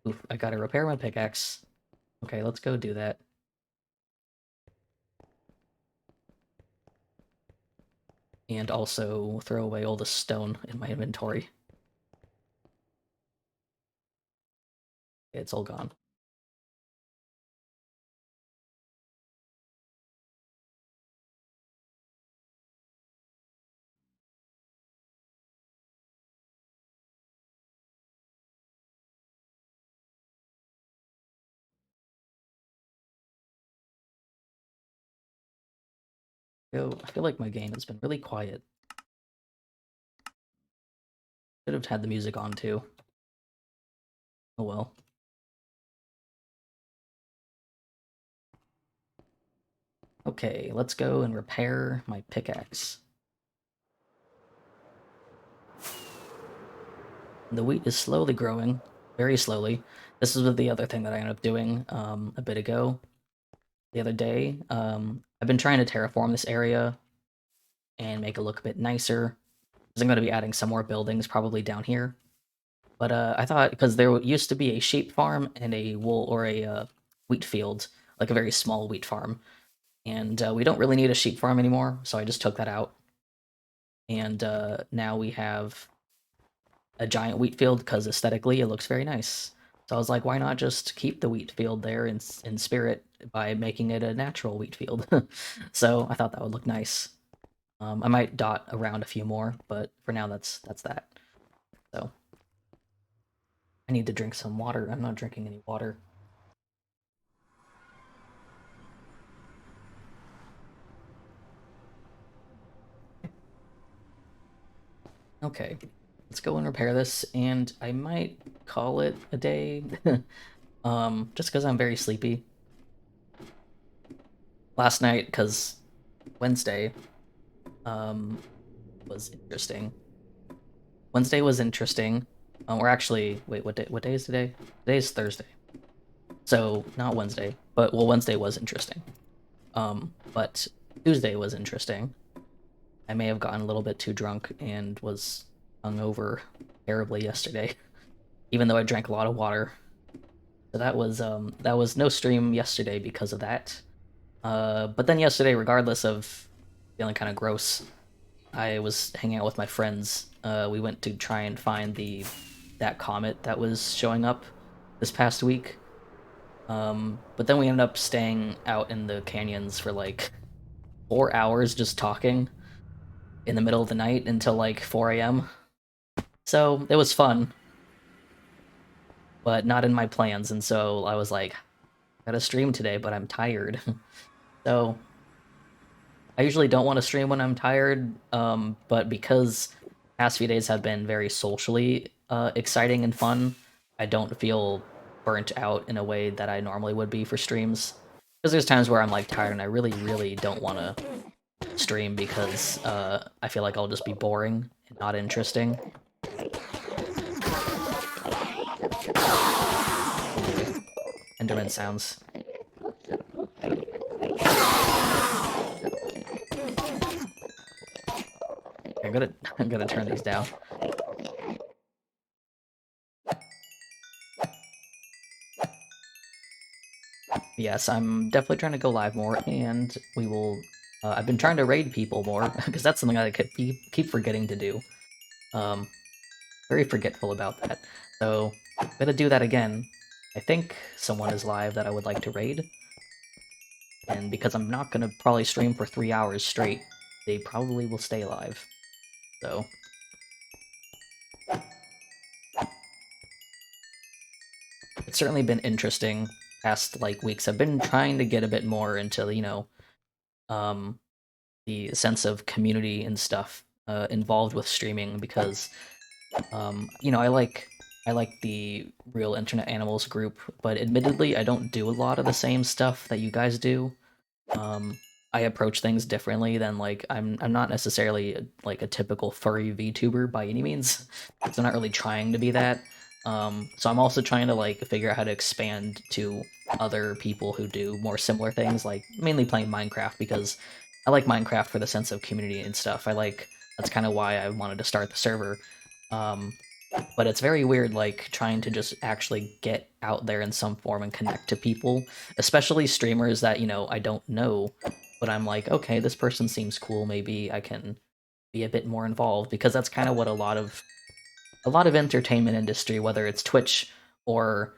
Oof, I gotta repair my pickaxe. Okay, let's go do that. And also throw away all the stone in my inventory. It's all gone. I feel like my game has been really quiet. Should have had the music on too. Oh well. Okay, let's go and repair my pickaxe. The wheat is slowly growing, very slowly. This is the other thing that I ended up doing a bit ago, the other day. I've been trying to terraform this area and make it look a bit nicer. Because I'm going to be adding some more buildings probably down here. But I thought, because there used to be a sheep farm and a wool or a wheat field, like a very small wheat farm. And we don't really need a sheep farm anymore, so I just took that out. And now we have a giant wheat field because aesthetically it looks very nice. So I was like, why not just keep the wheat field there in spirit by making it a natural wheat field? So I thought that would look nice. I might dot around a few more, but for now that's that. So I need to drink some water. I'm not drinking any water. Okay, let's go and repair this, and I might call it a day. Just because I'm very sleepy. Last night, because Wednesday, um, was interesting. Wednesday was interesting. Or actually, wait, what day? What day is today? Today is Thursday. So not Wednesday, but well, Wednesday was interesting. But Tuesday was interesting. I may have gotten a little bit too drunk and was hungover terribly yesterday, even though I drank a lot of water. So that was no stream yesterday because of that. But then yesterday, regardless of feeling kind of gross, I was hanging out with my friends. We went to try and find that comet that was showing up this past week. But then we ended up staying out in the canyons for like 4 hours just talking in the middle of the night until like 4 a.m. So it was fun, but not in my plans. And so I was like, I gotta stream today, but I'm tired. So I usually don't want to stream when I'm tired, but because past few days have been very socially exciting and fun, I don't feel burnt out in a way that I normally would be for streams. Because there's times where I'm like tired and I really, really don't want to stream because I feel like I'll just be boring and not interesting. Enderman sounds. I'm gonna I'm gonna turn these down. Yes, I'm definitely trying to go live more, and we will. I've been trying to raid people more because that's something I keep forgetting to do. Um, very forgetful about that. So I'm gonna do that again. I think someone is live that I would like to raid. and because I'm not gonna probably stream for 3 hours straight, they probably will stay alive. So it's certainly been interesting past like weeks. I've been trying to get a bit more into, um, the sense of community and stuff involved with streaming because I like the Real Internet Animals group, but admittedly, I don't do a lot of the same stuff that you guys do. Um, I approach things differently than like I'm not necessarily like a typical furry VTuber by any means. So I'm not really trying to be that. So I'm also trying to like figure out how to expand to other people who do more similar things, like mainly playing Minecraft because I like Minecraft for the sense of community and stuff. That's kind of why I wanted to start the server. Um, but it's very weird like trying to just actually get out there in some form and connect to people, especially streamers that I don't know, but I'm like, okay, this person seems cool, maybe I can be a bit more involved, because that's kind of what a lot of entertainment industry, whether it's Twitch or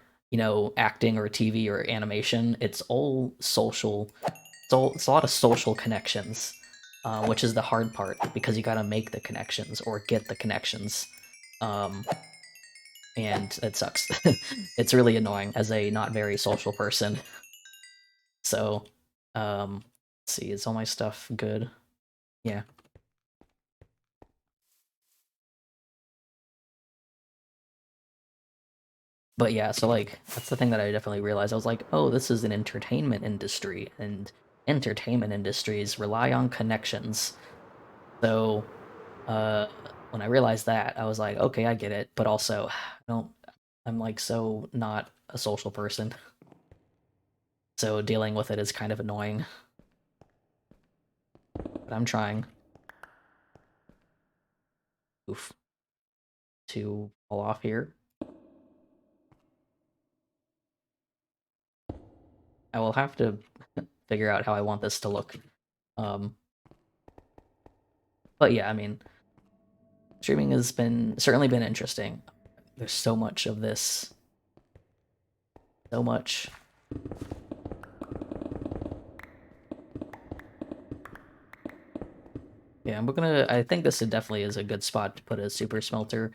acting or TV or animation, it's all social. It's a lot of social connections, which is the hard part because you got to make the connections or get the connections. um, and it sucks. It's really annoying as a not very social person. So, let's see, is all my stuff good? Yeah. But yeah, so like that's the thing that I definitely realized. I was like, oh, this is an entertainment industry, and entertainment industries rely on connections. So, uh, when I realized that, I was like, okay, I get it. But also, I don't. I'm like so not a social person, so dealing with it is kind of annoying. But I'm trying. Oof. To fall off here. I will have to figure out how I want this to look. Um, but yeah, I mean, streaming has certainly been interesting. There's so much of this, so much. Yeah, I think this definitely is a good spot to put a super smelter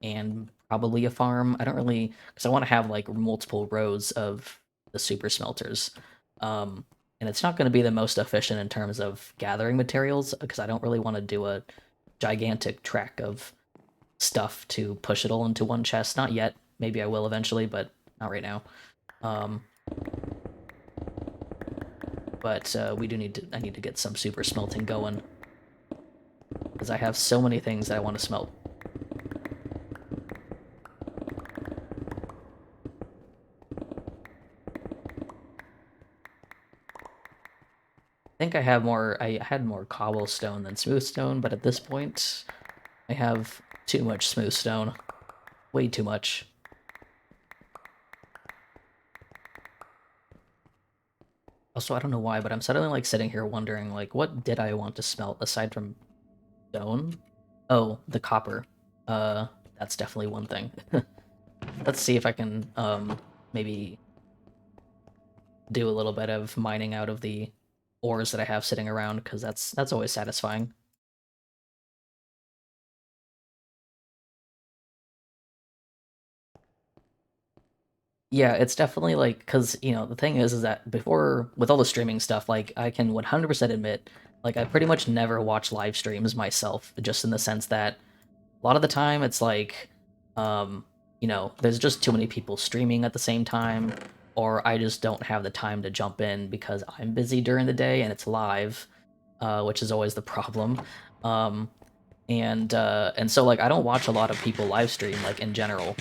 and probably a farm. I don't really, because I want to have like multiple rows of the super smelters. Um, and it's not going to be the most efficient in terms of gathering materials because I don't really want to do a gigantic track of stuff to push it all into one chest. Not yet. Maybe I will eventually, but not right now. Um, but we do need to. I need to get some super smelting going because I have so many things that I want to smelt. I think I have more. I had more cobblestone than smooth stone, but at this point, I have too much smooth stone. Way too much. Also, I don't know why, but I'm suddenly like sitting here wondering, like, what did I want to smelt aside from stone? Oh, the copper. Uh, that's definitely one thing. Let's see if I can maybe do a little bit of mining out of the ores that I have sitting around because that's always satisfying. Yeah, it's definitely like because the thing is that before with all the streaming stuff, like I can 100% admit, like I pretty much never watch live streams myself, just in the sense that a lot of the time it's like, um, there's just too many people streaming at the same time, or I just don't have the time to jump in because I'm busy during the day and it's live, which is always the problem. Um, and so like I don't watch a lot of people live stream like in general,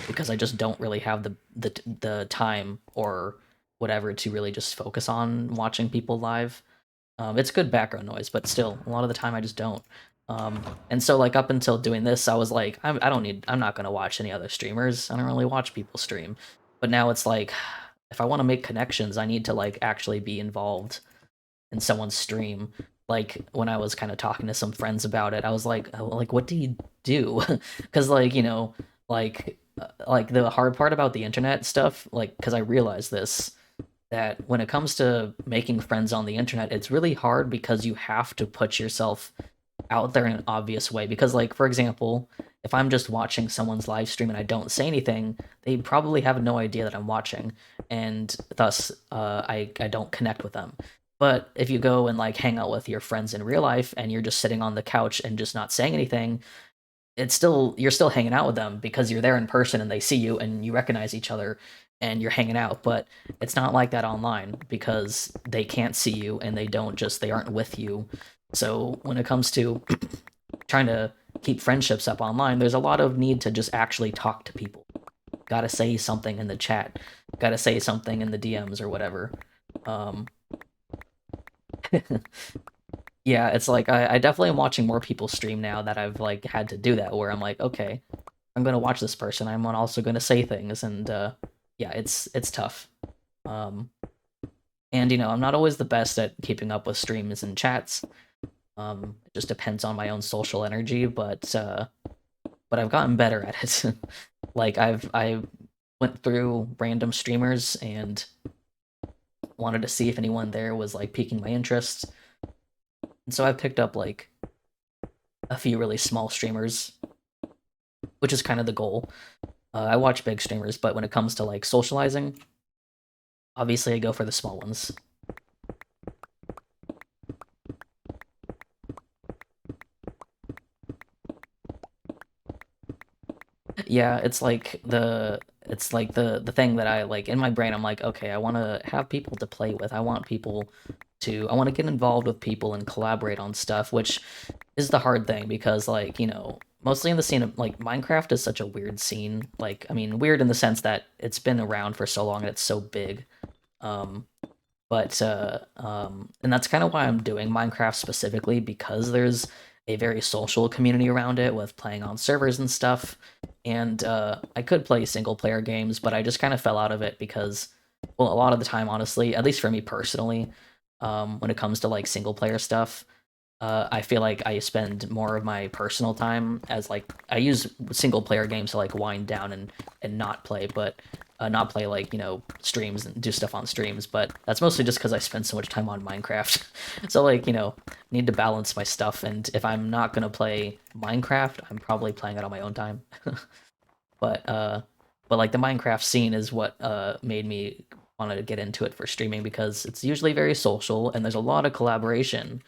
because I just don't really have the time or whatever to really just focus on watching people live. It's good background noise, but still, a lot of the time I just don't. And so like up until doing this, I was like, I'm not gonna watch any other streamers. I don't really watch people stream. But now it's like, if I want to make connections, I need to like actually be involved in someone's stream. Like when I was kind of talking to some friends about it, I was like, oh, like what do you do? Because like like the hard part about the internet stuff, like because I realized this. that when it comes to making friends on the internet, it's really hard because you have to put yourself out there in an obvious way. Because, like, for example, if I'm just watching someone's live stream and I don't say anything, they probably have no idea that I'm watching, and thus I don't connect with them. But if you go and like hang out with your friends in real life and you're just sitting on the couch and just not saying anything, it's still you're still hanging out with them because you're there in person and they see you and you recognize each other and you're hanging out. But it's not like that online because they can't see you and they aren't with you. So when it comes to trying to keep friendships up online, there's a lot of need to just actually talk to people. Gotta say something in the chat, gotta say something in the DMs or whatever. um yeah, it's like I definitely am watching more people stream now that I've like had to do that, where I'm like, okay, I'm gonna watch this person. I'm also gonna say things, and yeah, it's tough. Um, and I'm not always the best at keeping up with streams and chats. It just depends on my own social energy, but I've gotten better at it. Like I went through random streamers and wanted to see if anyone there was like piquing my interest, and so I picked up like a few really small streamers, which is kind of the goal. I watch big streamers, but when it comes to like socializing, obviously I go for the small ones. Yeah, it's like the thing that I like in my brain. I'm like, okay, I want to have people to play with. I want to get involved with people and collaborate on stuff, which is the hard thing because like, mostly in the scene of like Minecraft is such a weird scene. Like, I mean, weird in the sense that it's been around for so long and it's so big. Um, and that's kind of why I'm doing Minecraft specifically, because there's a very social community around it with playing on servers and stuff. And I could play single player games, but I just kind of fell out of it because, well, a lot of the time, honestly, at least for me personally, when it comes to like single player stuff, I feel like I spend more of my personal time as like I use single player games to like wind down and not play, but not play like streams and do stuff on streams. But that's mostly just because I spend so much time on Minecraft. So like need to balance my stuff, and if I'm not gonna play Minecraft, I'm probably playing it on my own time. but uh, but like the Minecraft scene is what made me want to get into it for streaming because it's usually very social and there's a lot of collaboration.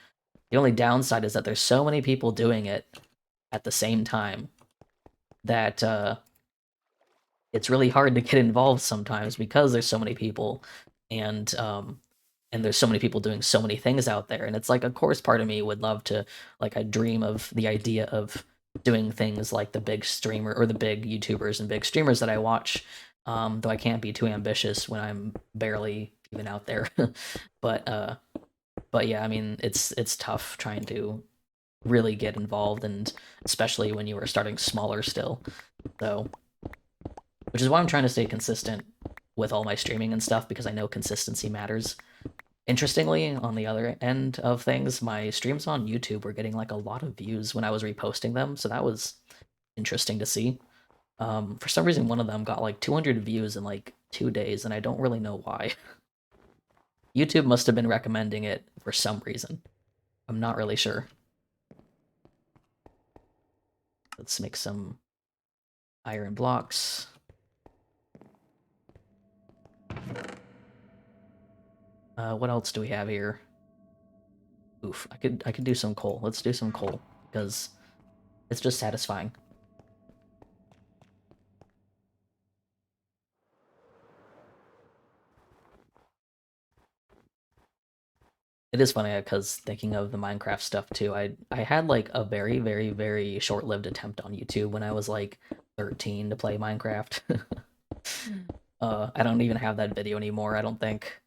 The only downside is that there's so many people doing it at the same time that it's really hard to get involved sometimes because there's so many people, and and there's so many people doing so many things out there. And it's like, of course, part of me would love to, like, I dream of the idea of doing things like the big streamer or the big YouTubers and big streamers that I watch. Though I can't be too ambitious when I'm barely even out there. but uh, but yeah, I mean, it's tough trying to really get involved, and especially when you were starting smaller still. So, which is why I'm trying to stay consistent with all my streaming and stuff because I know consistency matters. Interestingly, on the other end of things, my streams on YouTube were getting like a lot of views when I was reposting them, so that was interesting to see. For some reason, one of them got like 200 views in like 2 days, and I don't really know why. YouTube must have been recommending it for some reason. I'm not really sure. Let's make some iron blocks. What else do we have here? Oof, I could do some coal. Let's do some coal because it's just satisfying. It is funny because thinking of the Minecraft stuff too, I had like a very very very short-lived attempt on YouTube when I was like 13 to play Minecraft. I don't even have that video anymore, I don't think.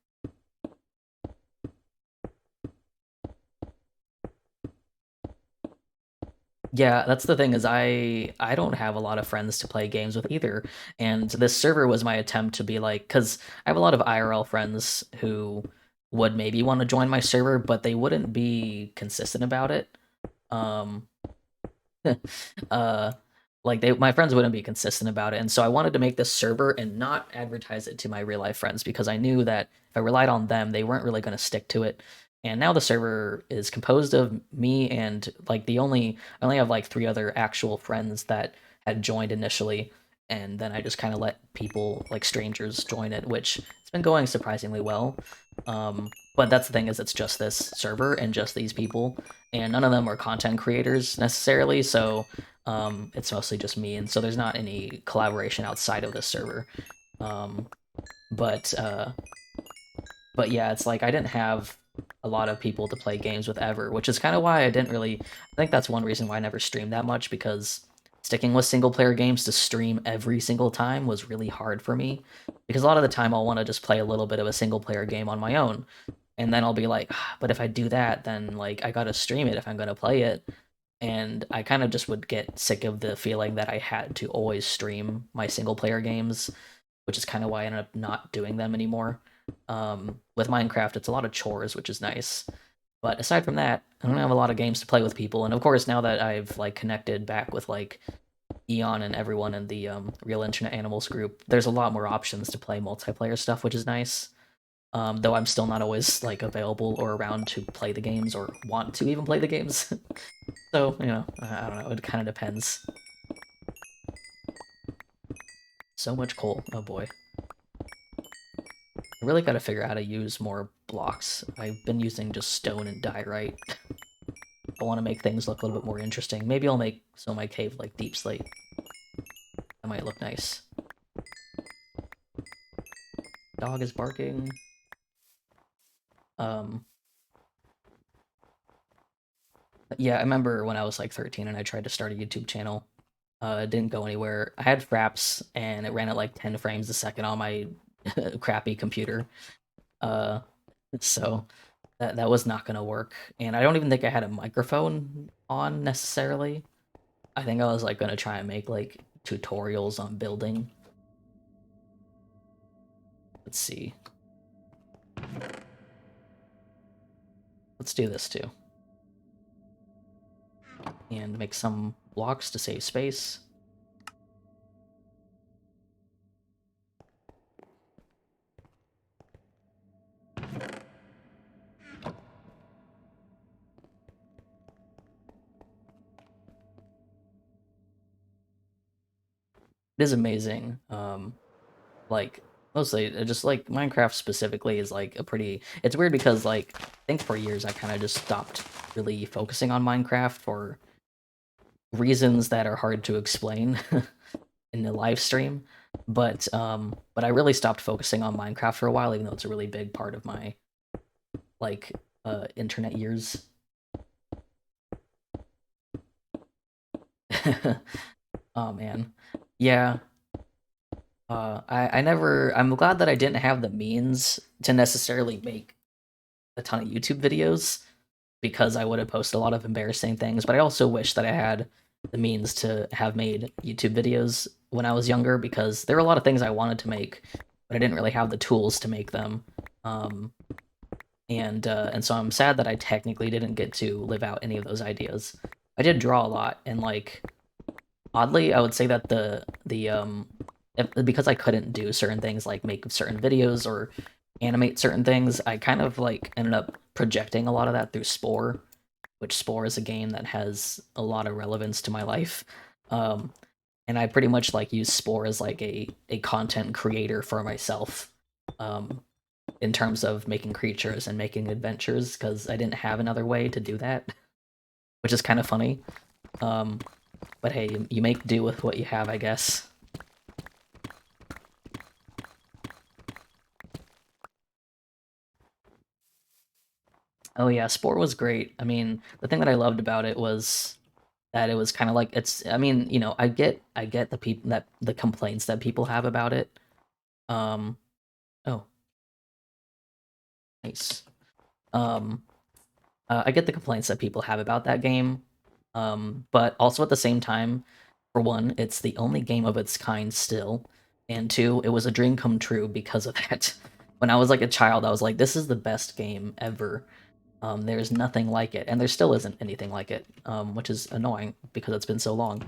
Yeah, that's the thing is I don't have a lot of friends to play games with either. And this server was my attempt to be like, cuz I have a lot of IRL friends who would maybe want to join my server, but they wouldn't be consistent about it. Um uh like my friends wouldn't be consistent about it, and so I wanted to make this server and not advertise it to my real life friends because I knew that if I relied on them, they weren't really going to stick to it. And now the server is composed of me and like I only have like three other actual friends that had joined initially, and then I just kind of let people like strangers join it, which it's been going surprisingly well. But that's the thing is it's just this server and just these people, and none of them are content creators necessarily, so it's mostly just me, and so there's not any collaboration outside of this server. Um, but uh, but yeah, it's like I didn't have a lot of people to play games with ever, which is kind of why I didn't really. I think that's one reason why I never streamed that much because sticking with single player games to stream every single time was really hard for me. Because a lot of the time I'll want to just play a little bit of a single player game on my own, and then I'll be like, "Ah, but if I do that, then like I gotta stream it if I'm gonna play it." And I kind of just would get sick of the feeling that I had to always stream my single player games, which is kind of why I ended up not doing them anymore. With Minecraft, it's a lot of chores, which is nice. But aside from that, I don't have a lot of games to play with people. And of course, now that I've like connected back with like Eon and everyone in the Real Internet Animals group, there's a lot more options to play multiplayer stuff, which is nice. Though I'm still not always like available or around to play the games or want to even play the games. So, I don't know, it kind of depends. So much coal, oh boy. I really gotta figure out how to use more blocks. I've been using just stone and diorite. I want to make things look a little bit more interesting. Maybe I'll make some of my cave like deep slate. That might look nice. Dog is barking. Um, yeah, I remember when I was like 13 and I tried to start a YouTube channel. It didn't go anywhere. I had fraps and it ran at like 10 frames a second on my crappy computer. Uh, so that was not gonna work. And I don't even think I had a microphone on necessarily. I think I was like gonna try and make like tutorials on building. Let's see. Let's do this too. And make some blocks to save space. It is amazing. Like mostly just like Minecraft specifically is like a pretty. It's weird because like I think for years I kind of just stopped really focusing on Minecraft for reasons that are hard to explain in the live stream. But I really stopped focusing on Minecraft for a while, even though it's a really big part of my like internet years. Oh man, yeah. I never. I'm glad that I didn't have the means to necessarily make a ton of YouTube videos because I would have posted a lot of embarrassing things. But I also wish that I had the means to have made YouTube videos when I was younger because there were a lot of things I wanted to make, but I didn't really have the tools to make them. Um, and so I'm sad that I technically didn't get to live out any of those ideas. I did draw a lot, and like oddly, I would say that because I couldn't do certain things like make certain videos or animate certain things, I kind of like ended up projecting a lot of that through Spore, which Spore is a game that has a lot of relevance to my life. Um, and I pretty much like use Spore as like a content creator for myself. Um, in terms of making creatures and making adventures, because I didn't have another way to do that, which is kind of funny. Um, but hey, you make do with what you have, I guess. Oh yeah, Spore was great. I mean, the thing that I loved about it was that it was kind of like it's. I mean, I get the complaints that people have about it. Um, oh, nice. Um, I get the complaints that people have about that game. But also at the same time, for one, it's the only game of its kind still, and two, it was a dream come true because of that. When I was like a child, I was like, this is the best game ever. There's nothing like it, and there still isn't anything like it, which is annoying because it's been so long.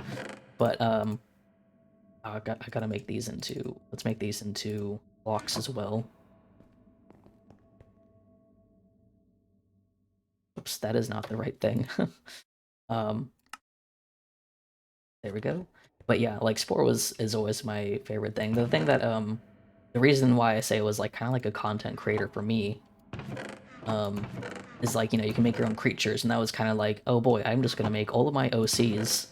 But I gotta make these into, let's make these into blocks as well. Oops, that is not the right thing. um, there we go. But yeah, like Spore is always my favorite thing. The thing that the reason why I say it was like kind of like a content creator for me um is like, you know, you can make your own creatures, and that was kind of like, oh boy, I'm just gonna make all of my OCs.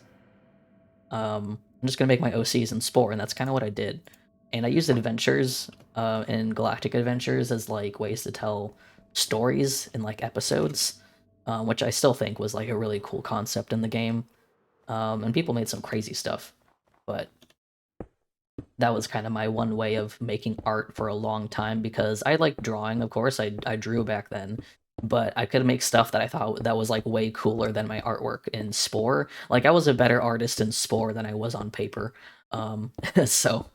I'm just gonna make my OCs in Spore, and that's kind of what I did. And I used adventures and galactic adventures as like ways to tell stories in like episodes, which I still think was like a really cool concept in the game. And people made some crazy stuff, but that was kind of my one way of making art for a long time, because I like drawing, of course. I drew back then, but I could make stuff that I thought that was like way cooler than my artwork in Spore. Like I was a better artist in Spore than I was on paper. So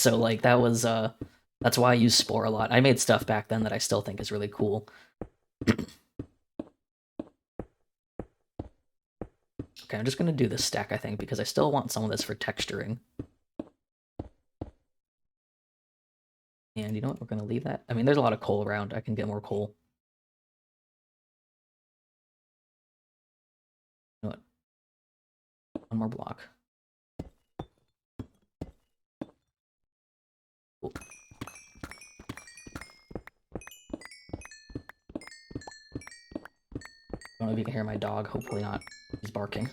like that was that's why I use Spore a lot. I made stuff back then that I still think is really cool. Okay, I'm just gonna do this stack, I think, because I still want some of this for texturing. And you know what? We're gonna leave that. I mean, there's a lot of coal around. I can get more coal. You know what? One more block. Cool. I don't know if you can hear my dog. Hopefully not. He's barking.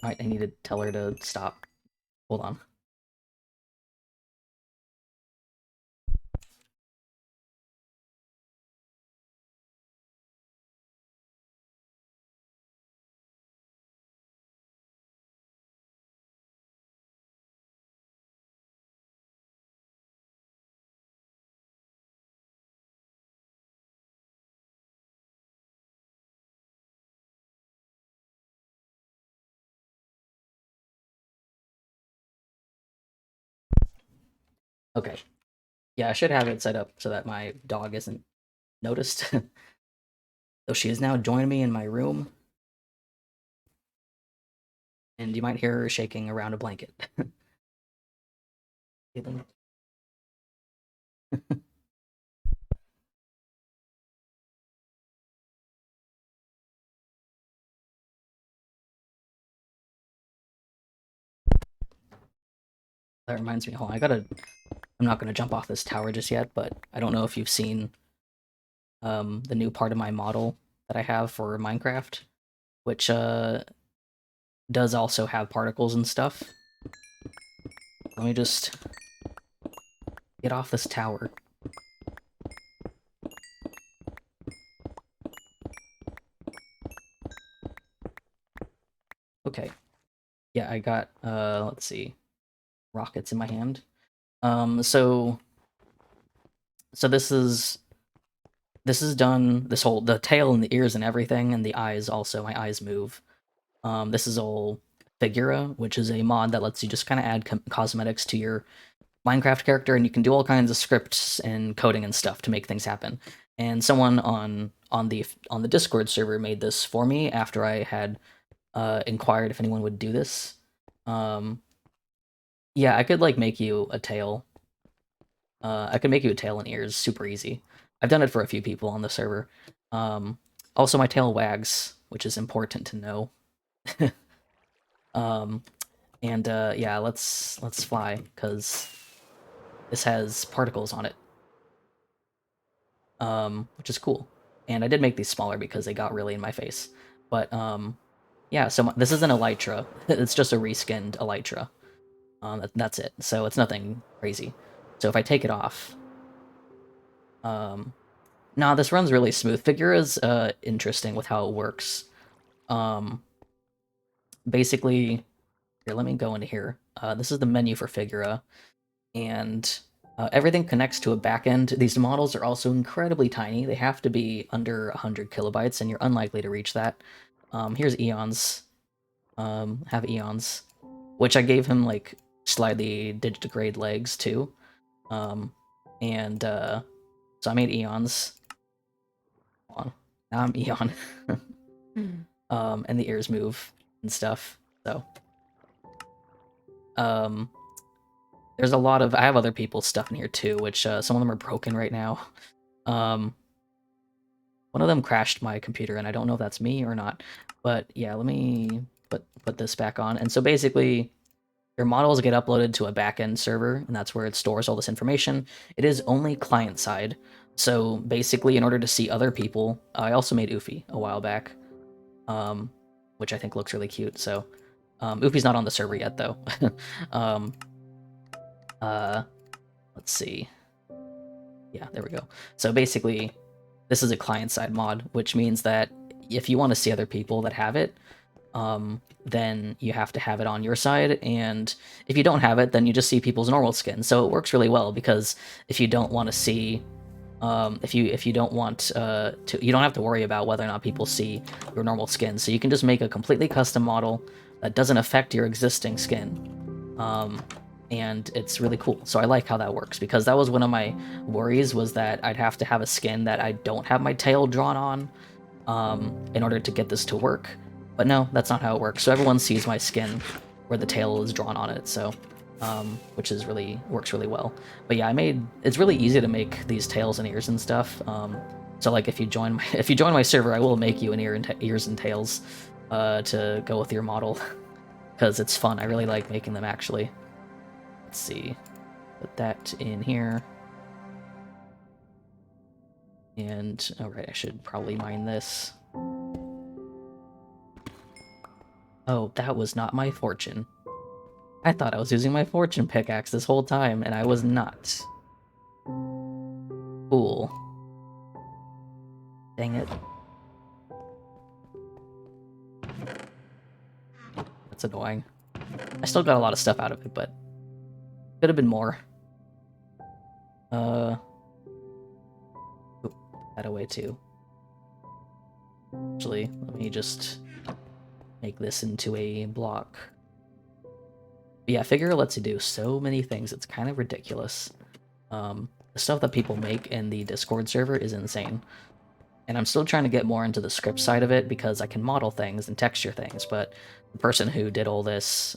I need to tell her to stop. Hold on. Okay. Yeah, I should have it set up so that my dog isn't noticed. So she is now joining me in my room, and you might hear her shaking around a blanket. That reminds me, hold on, I'm not gonna jump off this tower just yet, but I don't know if you've seen the new part of my model that I have for Minecraft, which does also have particles and stuff. Let me just get off this tower. Okay. Yeah, I got let's see, rockets in my hand. So this is done, this whole, the tail and the ears and everything, and the eyes also, my eyes move. This is all Figura, which is a mod that lets you just kind of add cosmetics to your Minecraft character, and you can do all kinds of scripts and coding and stuff to make things happen. And someone on the Discord server made this for me after I had inquired if anyone would do this. Um, yeah, I could like make you a tail. I could make you a tail and ears super easy. I've done it for a few people on the server. Um, Also, my tail wags, which is important to know. um, and yeah, let's fly, because this has particles on it, which is cool. And I did make these smaller because they got really in my face. But yeah, so this is an elytra. It's just a reskinned elytra. That's it. So it's nothing crazy. So if I take it off, um, nah, this runs really smooth. Figure is interesting with how it works. Um, Basically, here, let me go into here. This is the menu for Figura, and everything connects to a backend. These models are also incredibly tiny. They have to be under 100 kilobytes, and you're unlikely to reach that. Here's Eons. Have Eons, which I gave him like slightly digigrade legs too. Um, and so I made Eons. Hold on. Now I'm Eon. And the ears move and stuff. So there's a lot of I have other people's stuff in here too, which some of them are broken right now. Um, one of them crashed my computer, and I don't know if that's me or not. But yeah, let me put this back on. And so basically, your models get uploaded to a backend server, and that's where it stores all this information. It is only client side. So basically, in order to see other people, I also made Oofy a while back, which I think looks really cute. So Oofy's not on the server yet, though. um, let's see. Yeah, there we go. So basically, this is a client-side mod, which means that if you want to see other people that have it, then you have to have it on your side, and if you don't have it, then you just see people's normal skin. So it works really well, because if you don't want to see, if you don't want you don't have to worry about whether or not people see your normal skin. So you can just make a completely custom model that doesn't affect your existing skin. And it's really cool. So I like how that works, because that was one of my worries, was that I'd have to have a skin that I don't have my tail drawn on in order to get this to work. But no, that's not how it works. So everyone sees my skin where the tail is drawn on it, so which is works really well. But yeah, it's really easy to make these tails and ears and stuff. So like if you join my server, I will make you an ears and tails to go with your model, because it's fun. I really like making them, actually. Let's see, put that in here. And alright, I should probably mine this. Oh, that was not my fortune. I thought I was using my fortune pickaxe this whole time, and I was not. Cool. Dang it. That's annoying. I still got a lot of stuff out of it, but could have been more. Put that away too. Actually, let me just make this into a block. But yeah, Figure lets you do so many things, it's kind of ridiculous. The stuff that people make in the Discord server is insane. And I'm still trying to get more into the script side of it, because I can model things and texture things, but the person who did all this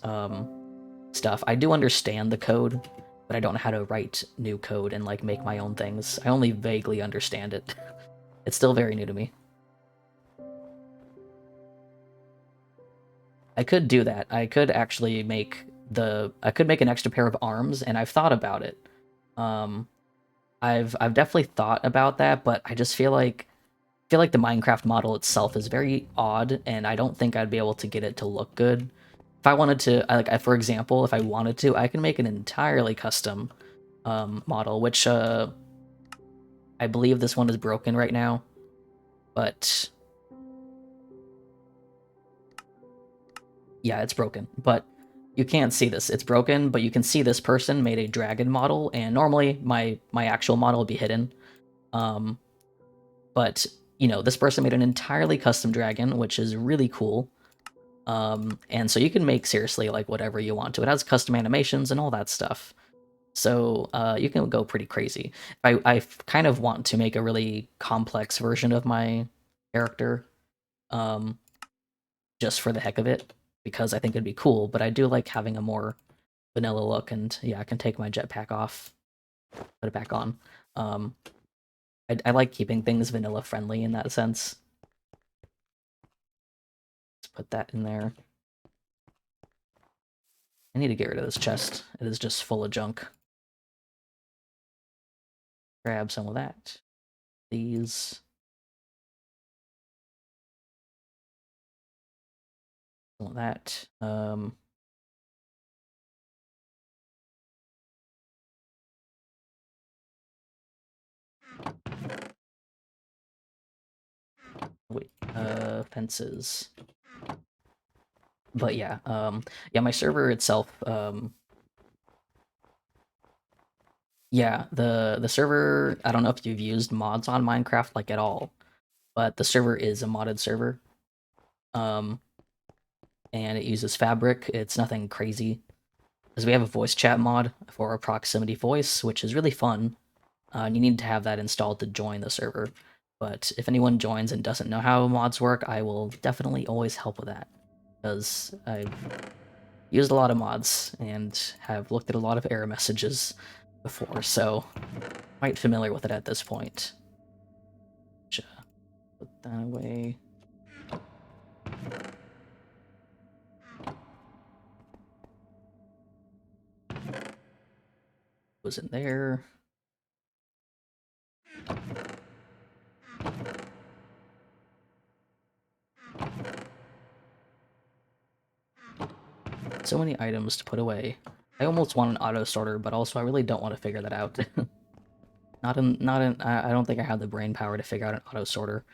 stuff, I do understand the code, but I don't know how to write new code and like make my own things. I only vaguely understand it. It's still very new to me. I could do that. I could actually make an extra pair of arms, and I've thought about it. I've definitely thought about that, but I just feel like the Minecraft model itself is very odd, and I don't think I'd be able to get it to look good. If I wanted to, for example, if I wanted to, I can make an entirely custom model, which I believe this one is broken right now, but yeah, it's broken. But you can't see this. It's broken, but you can see this person made a dragon model, and normally my actual model would be hidden. But you know, this person made an entirely custom dragon, which is really cool. And so you can make seriously like whatever you want to. It has custom animations and all that stuff. So you can go pretty crazy. I kind of want to make a really complex version of my character, just for the heck of it, because I think it'd be cool, but I do like having a more vanilla look, and yeah, I can take my jetpack off, put it back on. I like keeping things vanilla friendly in that sense. Let's put that in there. I need to get rid of this chest. It is just full of junk. Grab some of that. These. Some of that. Wait, fences. But yeah, yeah, my server itself, yeah, the server, I don't know if you've used mods on Minecraft, like, at all, but the server is a modded server. And it uses Fabric. It's nothing crazy, because we have a voice chat mod for proximity voice, which is really fun. And you need to have that installed to join the server. But if anyone joins and doesn't know how mods work, I will definitely always help with that, because used a lot of mods and have looked at a lot of error messages before, so quite familiar with it at this point. Put that away. Was in there. So many items to put away. I almost want an auto sorter, but also I really don't want to figure that out. I don't think I have the brain power to figure out an auto sorter.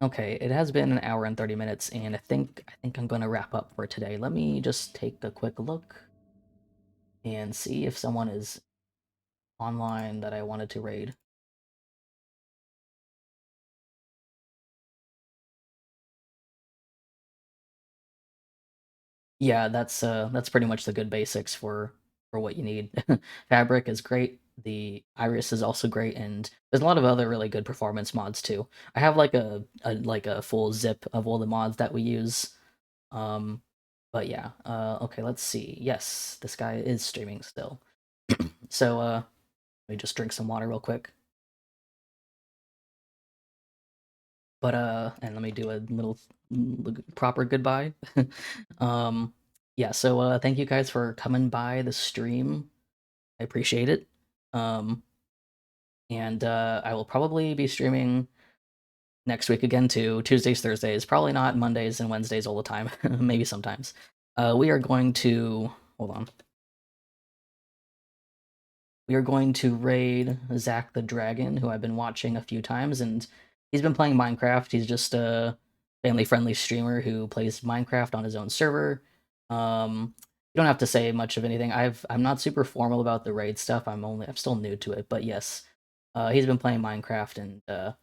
Okay, it has been an hour and 30 minutes, and I think I'm gonna wrap up for today. Let me just take a quick look and see if someone is online that I wanted to raid. Yeah, that's pretty much the good basics for what you need. Fabric is great. The Iris is also great, and there's a lot of other really good performance mods too. I have like a full zip of all the mods that we use. Um, but yeah. Okay, let's see. Yes, this guy is streaming still. So let me just drink some water real quick. But and let me do a little proper goodbye. um, yeah. So thank you guys for coming by the stream. I appreciate it. Um, and I will probably be streaming next week again too. Tuesdays, Thursdays, probably not Mondays and Wednesdays all the time. Maybe sometimes. We are going to hold on. We are going to raid Zach the Dragon, who I've been watching a few times, and he's been playing Minecraft. He's just a family-friendly streamer who plays Minecraft on his own server. You don't have to say much of anything. I'm not super formal about the raid stuff. I'm still new to it, but yes, he's been playing Minecraft, and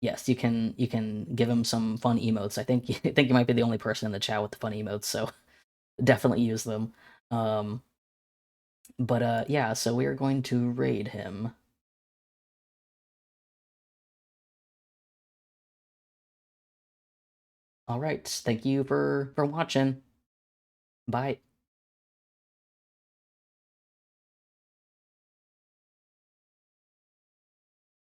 yes, you can give him some fun emotes. I think you might be the only person in the chat with the fun emotes, so definitely use them. Um, but yeah, so we are going to raid him. All right, thank you for watching. Bye.